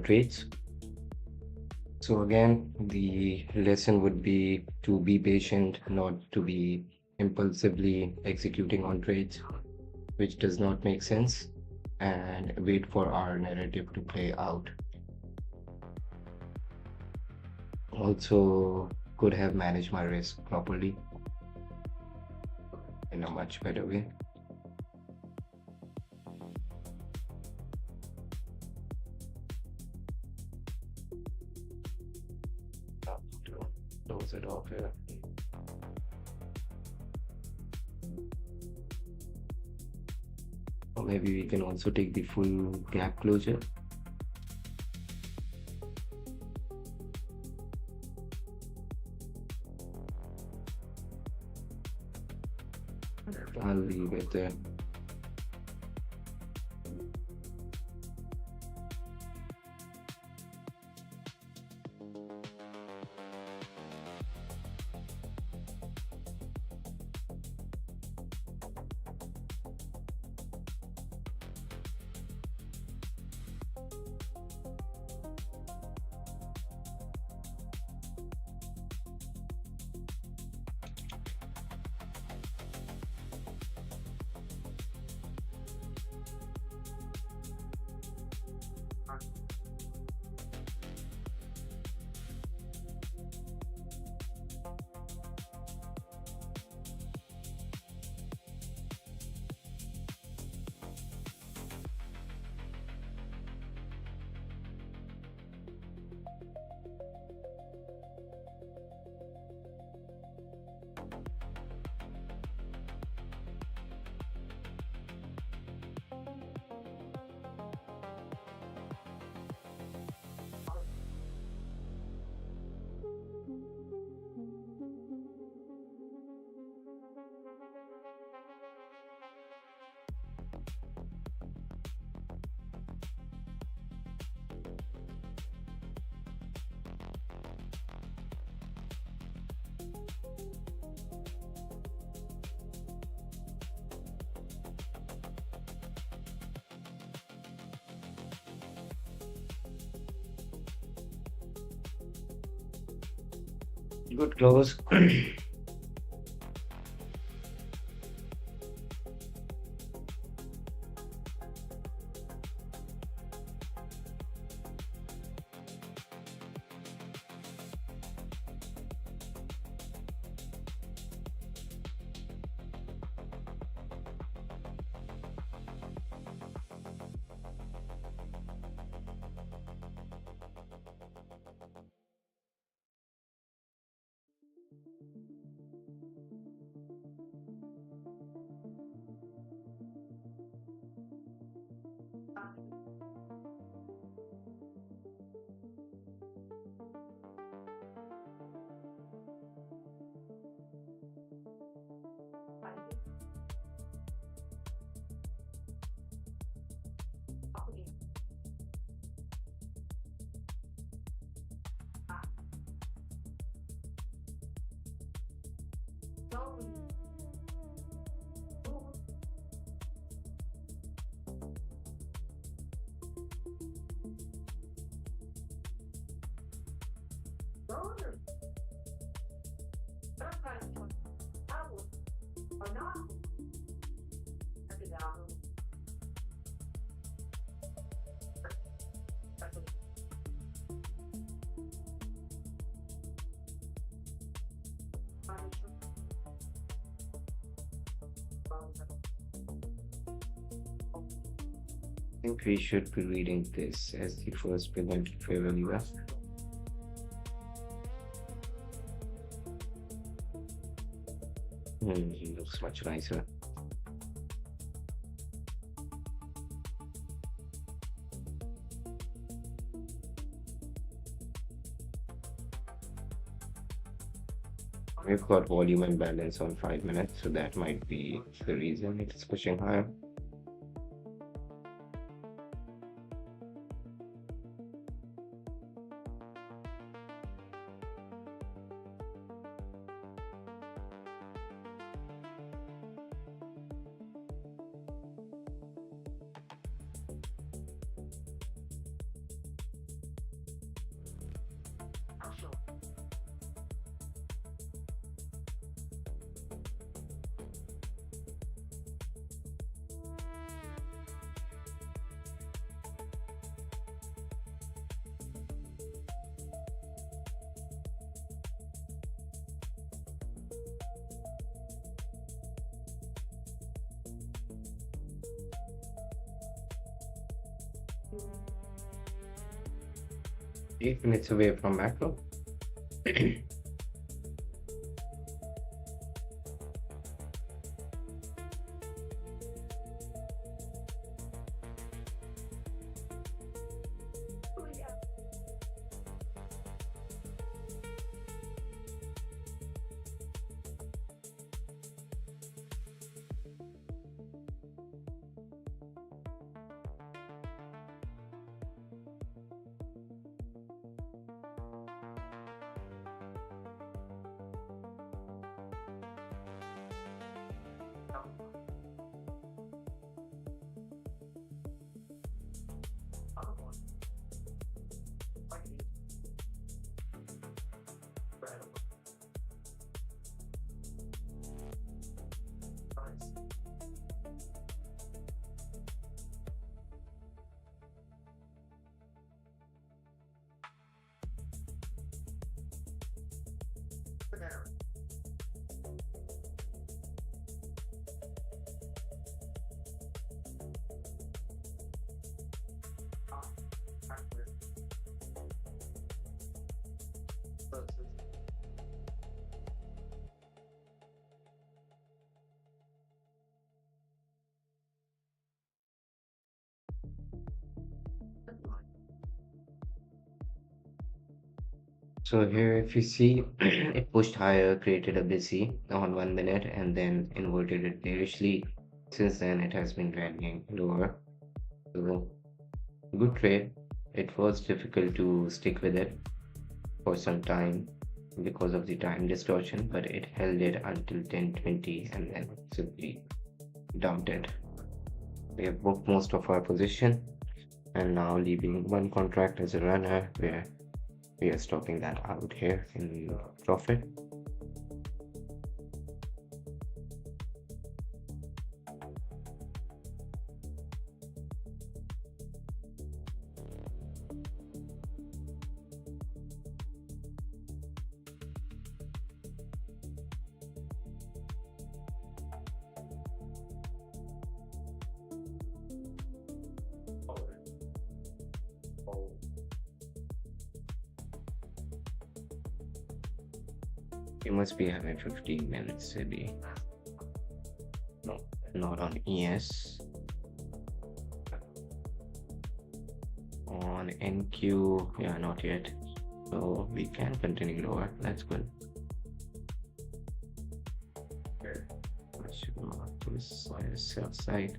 Speaker 2: trades. So again, the lesson would be to be patient, not to be impulsively executing on trades, which does not make sense, and wait for our narrative to play out. Also, could have managed my risk properly in a much better way. To close it off here. Or maybe we can also take the full gap closure. I'll leave it there. Good close. I think we should be reading this as the first presented fair value. Looks much nicer. We've got volume and balance on 5 minutes, so that might be the reason it is pushing higher. Eight minutes away from macro. So here, if you see, it pushed higher, created a busy on 1 minute, and then inverted it bearishly. Since then, it has been rallying lower. So good trade. It was difficult to stick with it for some time because of the time distortion, but it held it until 10:20 and then simply dumped it. We have booked most of our position and now leaving one contract as a runner where we are stopping that out here in profit. You must be having 15 minutes, maybe. No, not on ES. On NQ, yeah, not yet. So we can continue lower. That's good. I should mark this as sell side.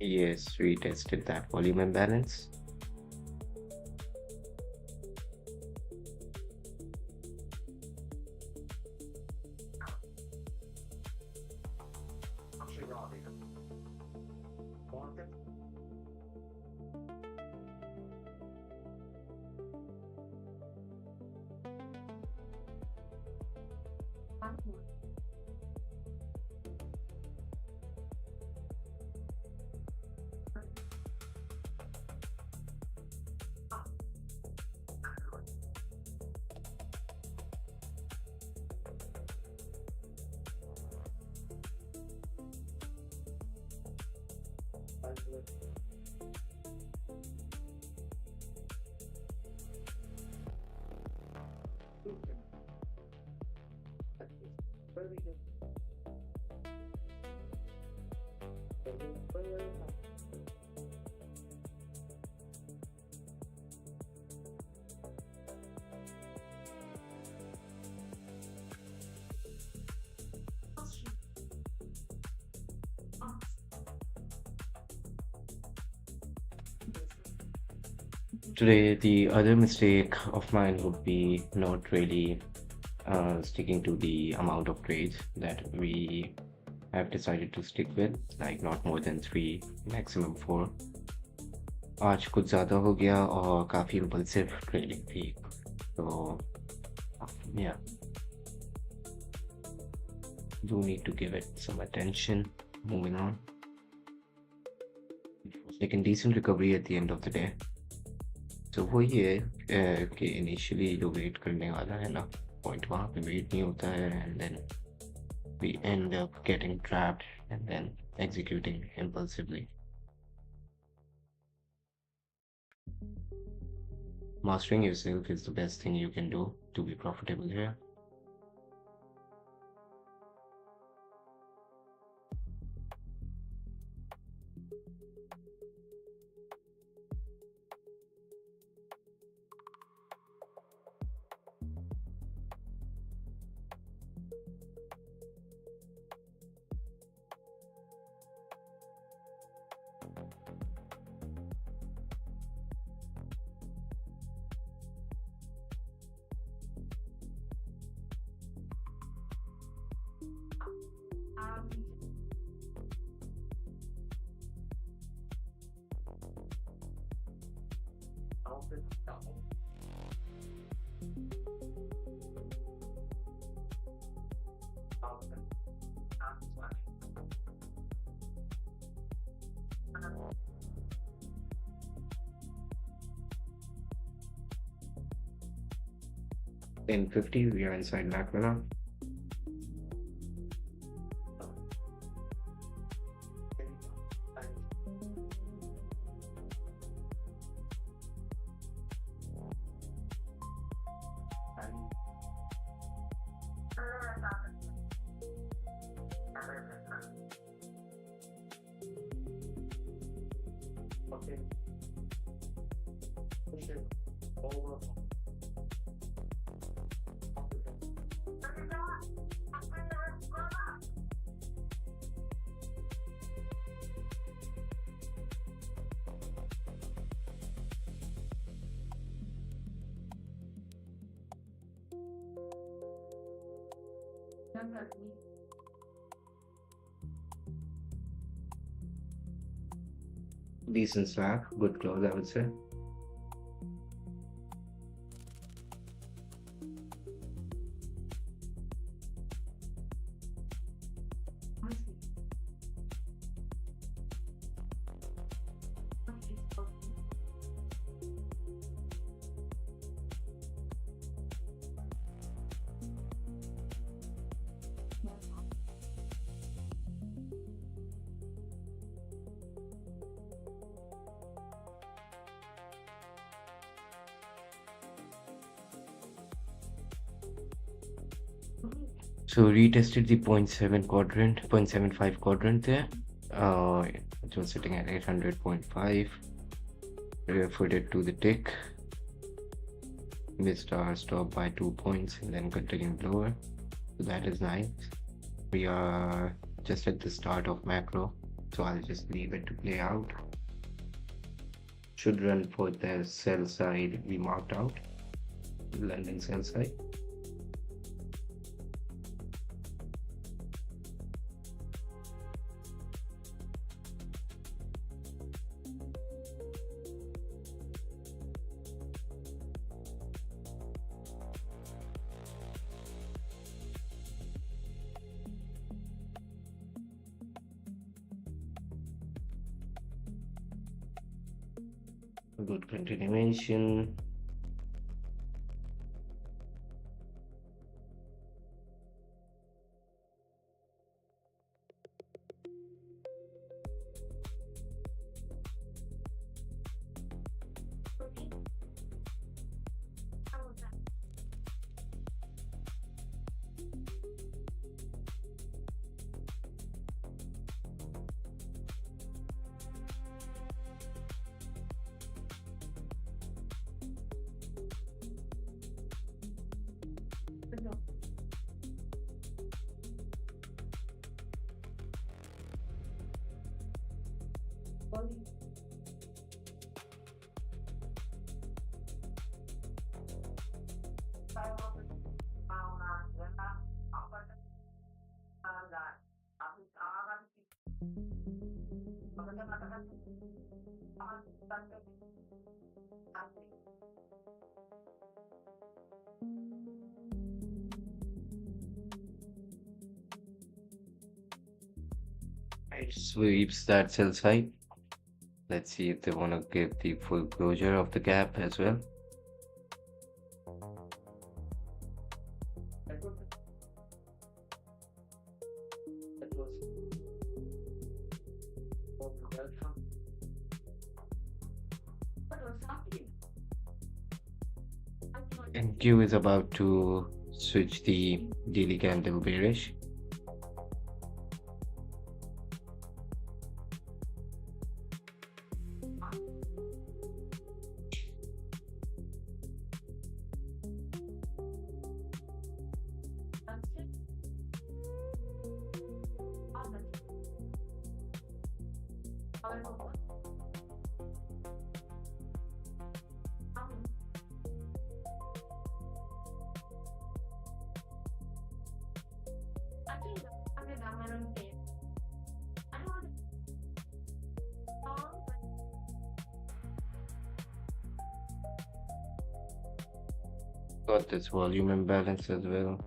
Speaker 2: Yes, we tested that volume imbalance. Today, the other mistake of mine would be not really sticking to the amount of trades that we have decided to stick with, like not more than 3, maximum 4. आज कुछ ज़्यादा हो गया और काफ़ी impulsive trading थी, so yeah, do need to give it some attention. Moving on, लेकिन decent recovery at the end of the day. तो वो ये कि इनिशियली जो वेट करने वाला है ना पॉइंट वहाँ पे वेट नहीं होता है and then we end up getting trapped and then executing impulsively. Mastering yourself is the best thing you can do to be profitable here. In 50, we are inside macro now. Decent swag, good close, I would say. So retested the 0.7 quadrant, 0.75 quadrant there. It was sitting at 800.5. Referred it to the tick. Missed our stop by 2 points and then continued lower. So that is nice. We are just at the start of macro. So I'll just leave it to play out. Should run for the sell side we marked out, London sell side. Good continuation. It sweeps that sell side. Let's see if they want to give the full closure of the gap as well. And Q is about to switch the daily candle bearish. Got this volume imbalance as well.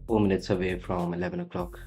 Speaker 2: Four minutes away from 11 o'clock.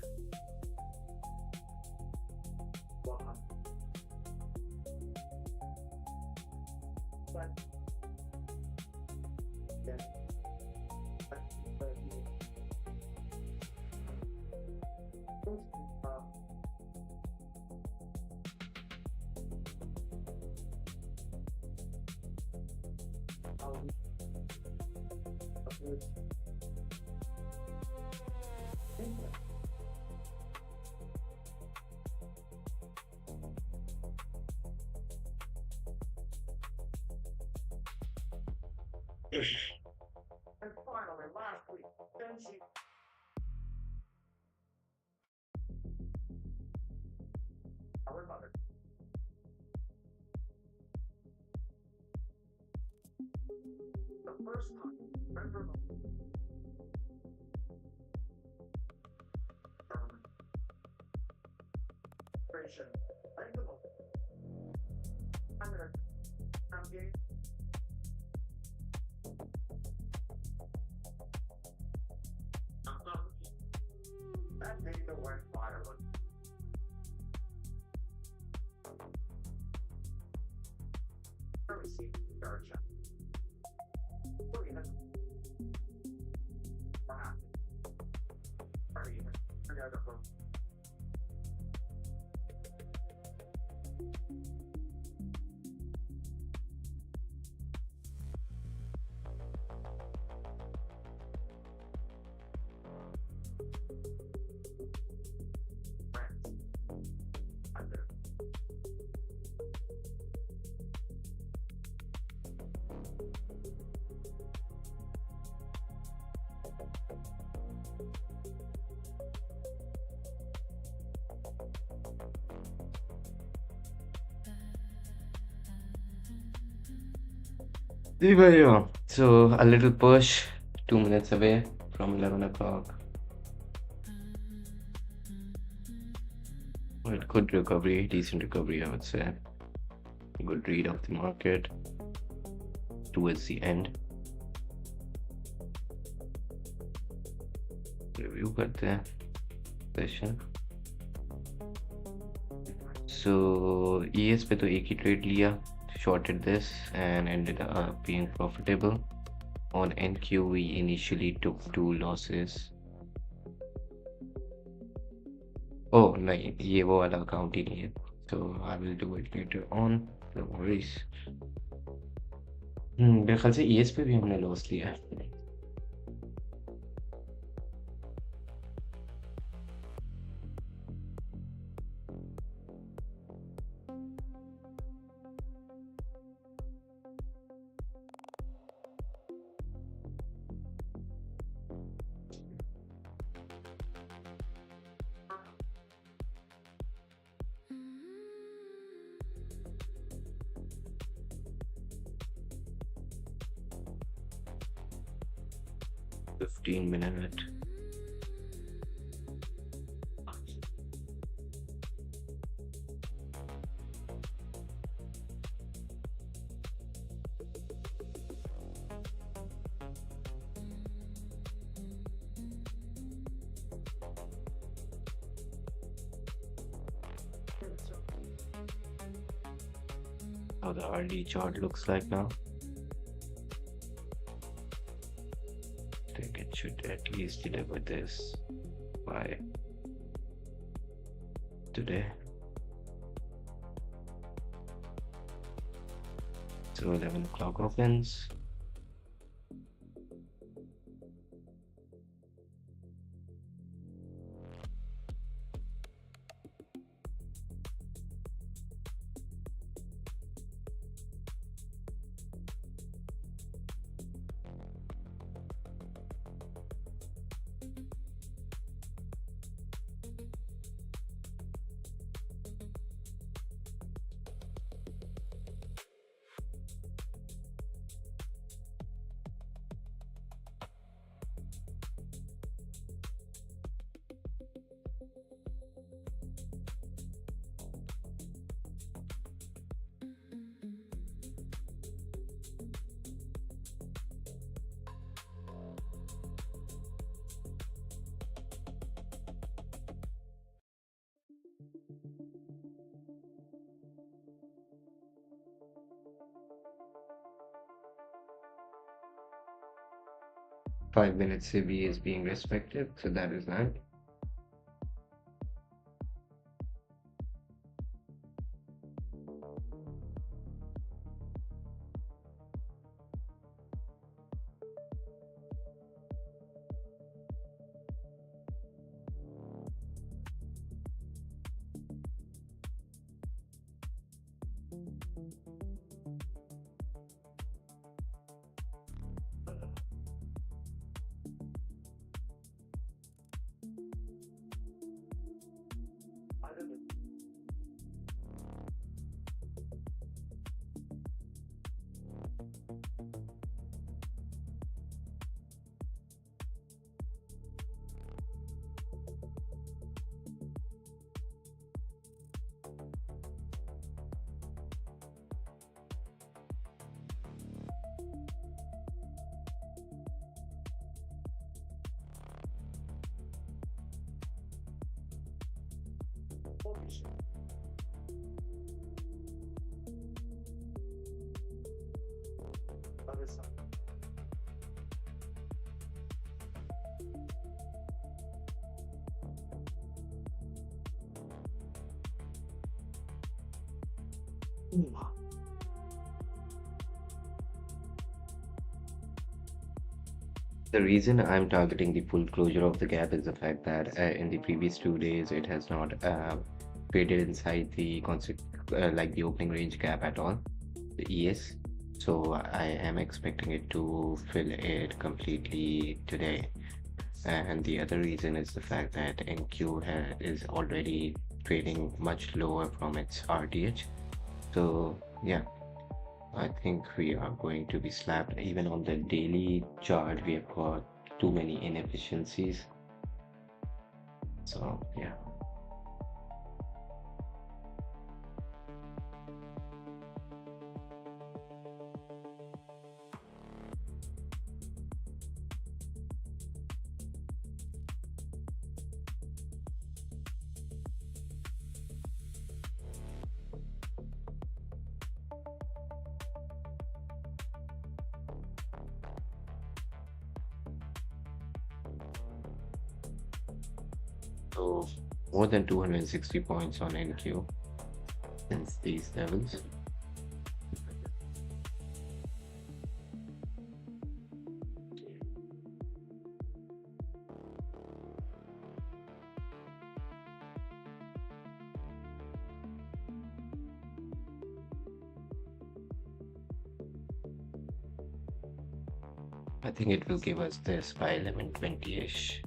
Speaker 2: Yeah. So a little push, 2 minutes away from 11 o'clock. But good recovery, decent recovery, I would say. Good read of the market towards the end. Review करते हैं session. So ES पे तो एक ही trade लिया, shorted this and ended up being profitable. On NQ we initially took 2 losses. Oh नहीं, ये वो वाला account ही नहीं है. So I will do it later on. No worries. मेरे ख्याल से ES पे भी हमने लॉस लिया है. Fifteen minute. How the RD chart looks like now. I think it should at least deliver this by today. So 11 o'clock opens. Five minutes CB is being respected, so that is that. The reason I'm targeting the full closure of the gap is the fact that in the previous 2 days it has not traded inside the concept like the opening range gap at all, the ES. So I am expecting it to fill it completely today. And the other reason is the fact that NQ is already trading much lower from its RTH. So yeah, I think we are going to be slapped. Even on the daily chart, we have got too many inefficiencies. So yeah. So more than 260 points on NQ since these levels. I think it will give us this by 11:20-ish.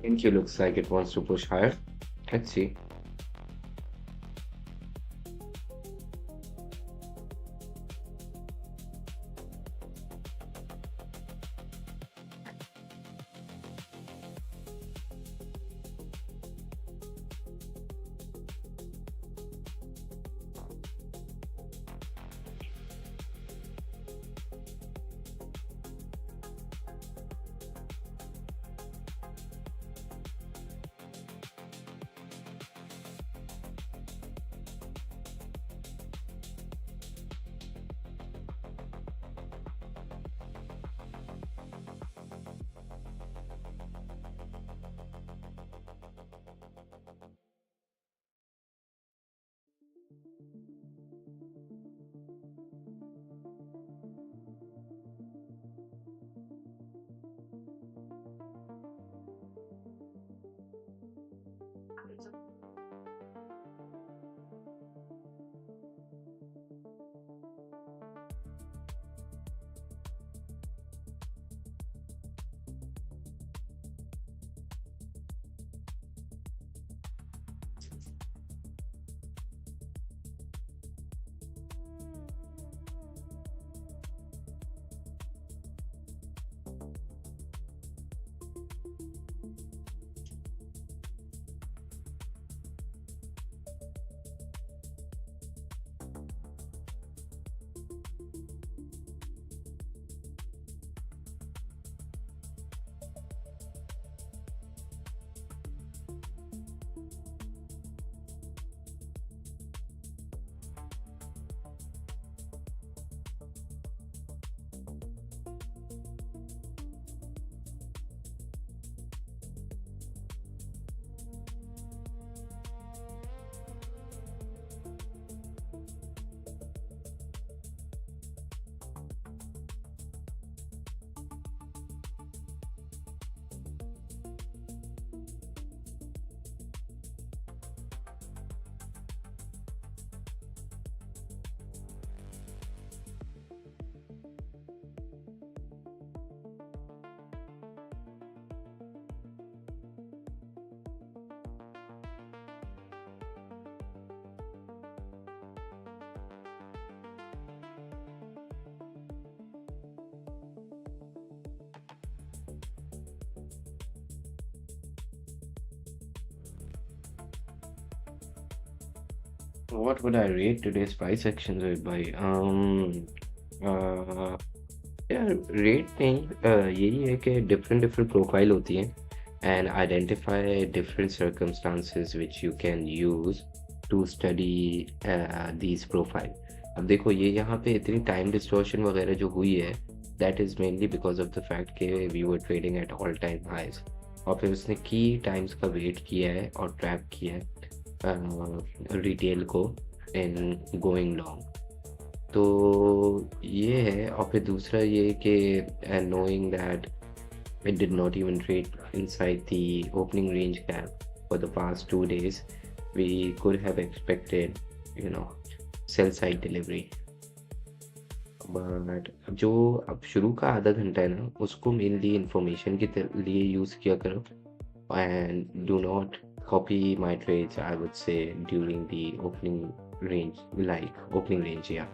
Speaker 2: NQ looks like it wants to push higher. Let's see. What would I rate today's price action with by uh yeah, rate नहीं यही है कि different different profile होती हैं and identify different circumstances which you can use to study these profile. अब देखो ये यहाँ पे इतनी टाइम डिस्टॉर्शन वगैरह जो हुई है that is mainly because of the fact कि we were trading at all time highs और फिर उसने की टाइम्स का वेट किया है और ट्रैप किया है रिटेल को इन गोइंग लॉन्ग. तो ये है और फिर दूसरा ये कि knowing that it did not even trade inside the opening range gap for the past 2 days, we could have expected, you know, sell side delivery. But जो अब शुरू का आधा घंटा है ना उसको मेनली इंफॉर्मेशन के लिए यूज़ किया करो and do not copy my trades, I would say, during the opening range, yeah.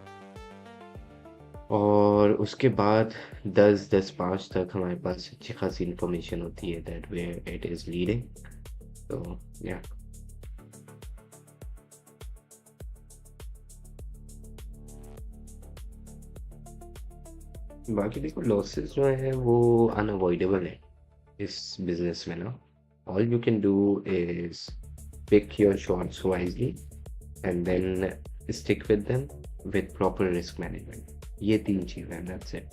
Speaker 2: और उसके बाद 10-5 तक हमारे पास अच्छी खासी इंफॉर्मेशन होती है that where it is leading. तो या बाकी देखो लॉसेस जो है वो अनअवॉइडेबल है इस बिजनेस में ना. All you can do is pick your shots wisely and then stick with them with proper risk management. ये 3 चीज़ें हैं, दैट्स इट.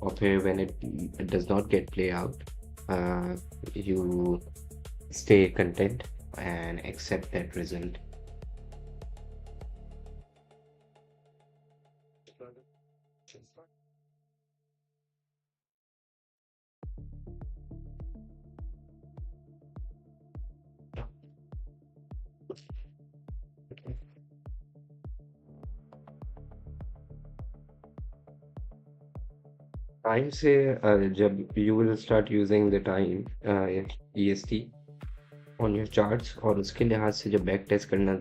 Speaker 2: और फिर when it does not get play out you stay content and accept that result. Time से जब you will start using the time EST on your charts और उसके लिहाज से जब बैक टेस्ट करना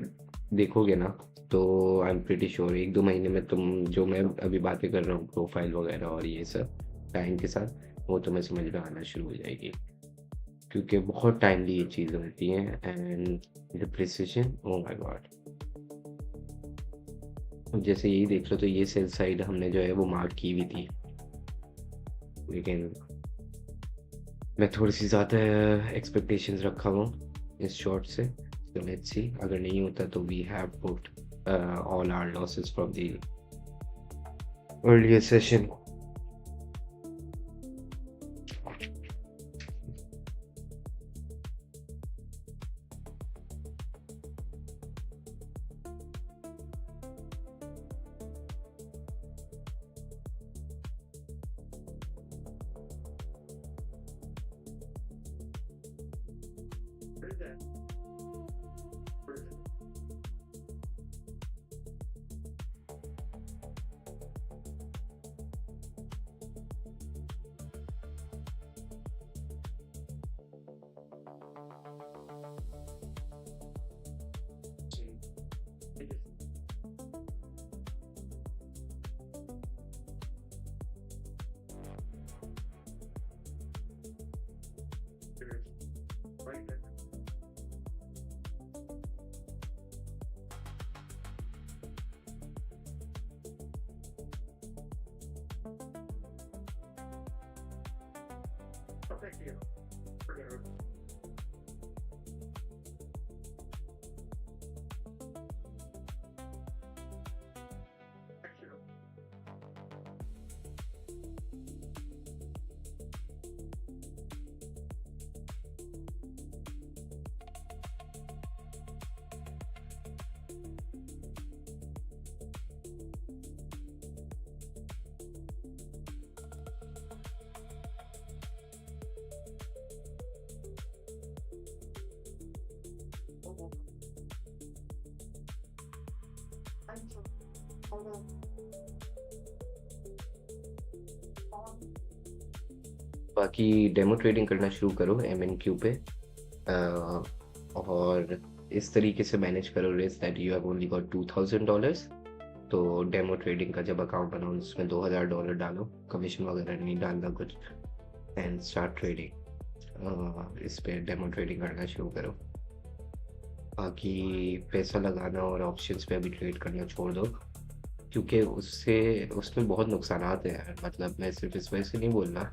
Speaker 2: देखोगे ना तो आई एम प्रीटी श्योर 1-2 महीने में तुम जो मैं अभी बातें कर रहा हूँ प्रोफाइल वगैरह और ये सब टाइम के साथ वो तुम्हें समझ में आना शुरू हो जाएगी क्योंकि बहुत टाइमली ये चीज़ें होती हैं and the precision, oh my God. जैसे यही देख लो तो ये सेल साइड हमने जो है वो मार्क की हुई थी लेकिन मैं थोड़ी सी ज़्यादा एक्सपेक्टेशंस रखा हूँ इस शॉर्ट से. तो लेट्स सी अगर नहीं होता तो we have put all our losses from the earlier session. बाकी डेमो ट्रेडिंग करना शुरू करो MNQ पे और इस तरीके से मैनेज करो risk that you have only got $2,000. तो डेमो ट्रेडिंग का जब अकाउंट बनाओ उसमें $2,000 डालो, कमीशन वगैरह नहीं डालना कुछ, एंड स्टार्ट ट्रेडिंग. इस पे डेमो ट्रेडिंग करना शुरू करो. बाकी पैसा लगाना और ऑप्शंस पे अभी ट्रेड करना छोड़ दो, क्योंकि उसमें बहुत नुकसानात हैं। मतलब मैं सिर्फ इस वजह से नहीं बोल रहा,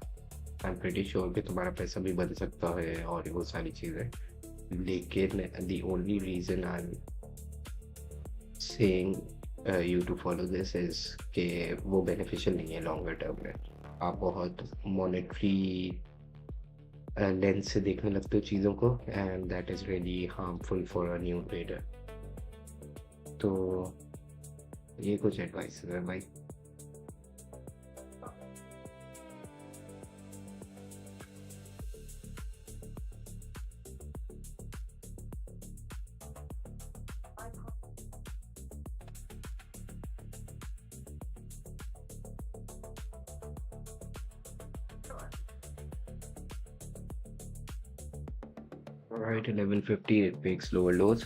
Speaker 2: आई एम प्रीटी श्योर कि तुम्हारा पैसा भी बन सकता है और वो सारी चीज़ें, लेकिन the only reason I am saying you to follow this is कि वो बेनिफिशियल नहीं है लॉन्गर टर्म में। आप बहुत मॉनेटरी लेंस से देखने लगते हो चीज़ों को, and that is really harmful for a new trader. तो ये कुछ एडवाइस है भाई। Alright, 1150, it makes lower lows.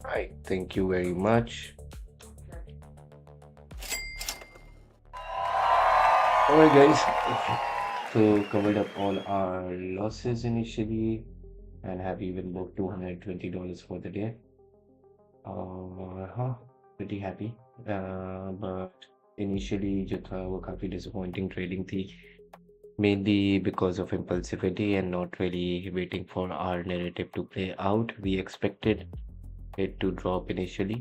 Speaker 2: Right, thank you very much. Alright guys, so covered up all our losses initially and have even booked $220 for the day. Pretty happy. But initially जो था वो काफ़ी disappointing trading थी, mainly because of impulsivity and not really waiting for our narrative to play out. We expected it to drop initially,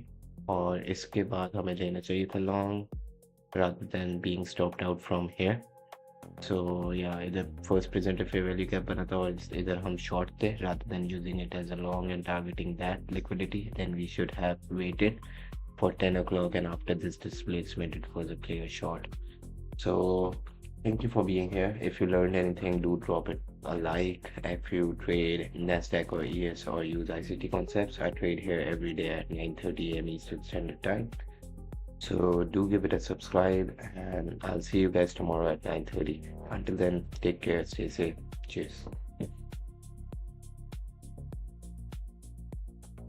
Speaker 2: और इसके बाद हमें लेना चाहिए था long rather than being stopped out from here. So yeah, इधर first presented fair value gap बना था और इधर हम short थे, rather than using it as a long and targeting that liquidity, then we should have waited for 10 o'clock, and after this displacement it was a clear short. So thank you for being here. If you learned anything, do drop it a like. If you trade Nasdaq or ES or use ICT concepts, I trade here every day at 9:30 AM Eastern Standard Time. So do give it a subscribe, and I'll see you guys tomorrow at 9:30. Until then, take care, stay safe. Cheers.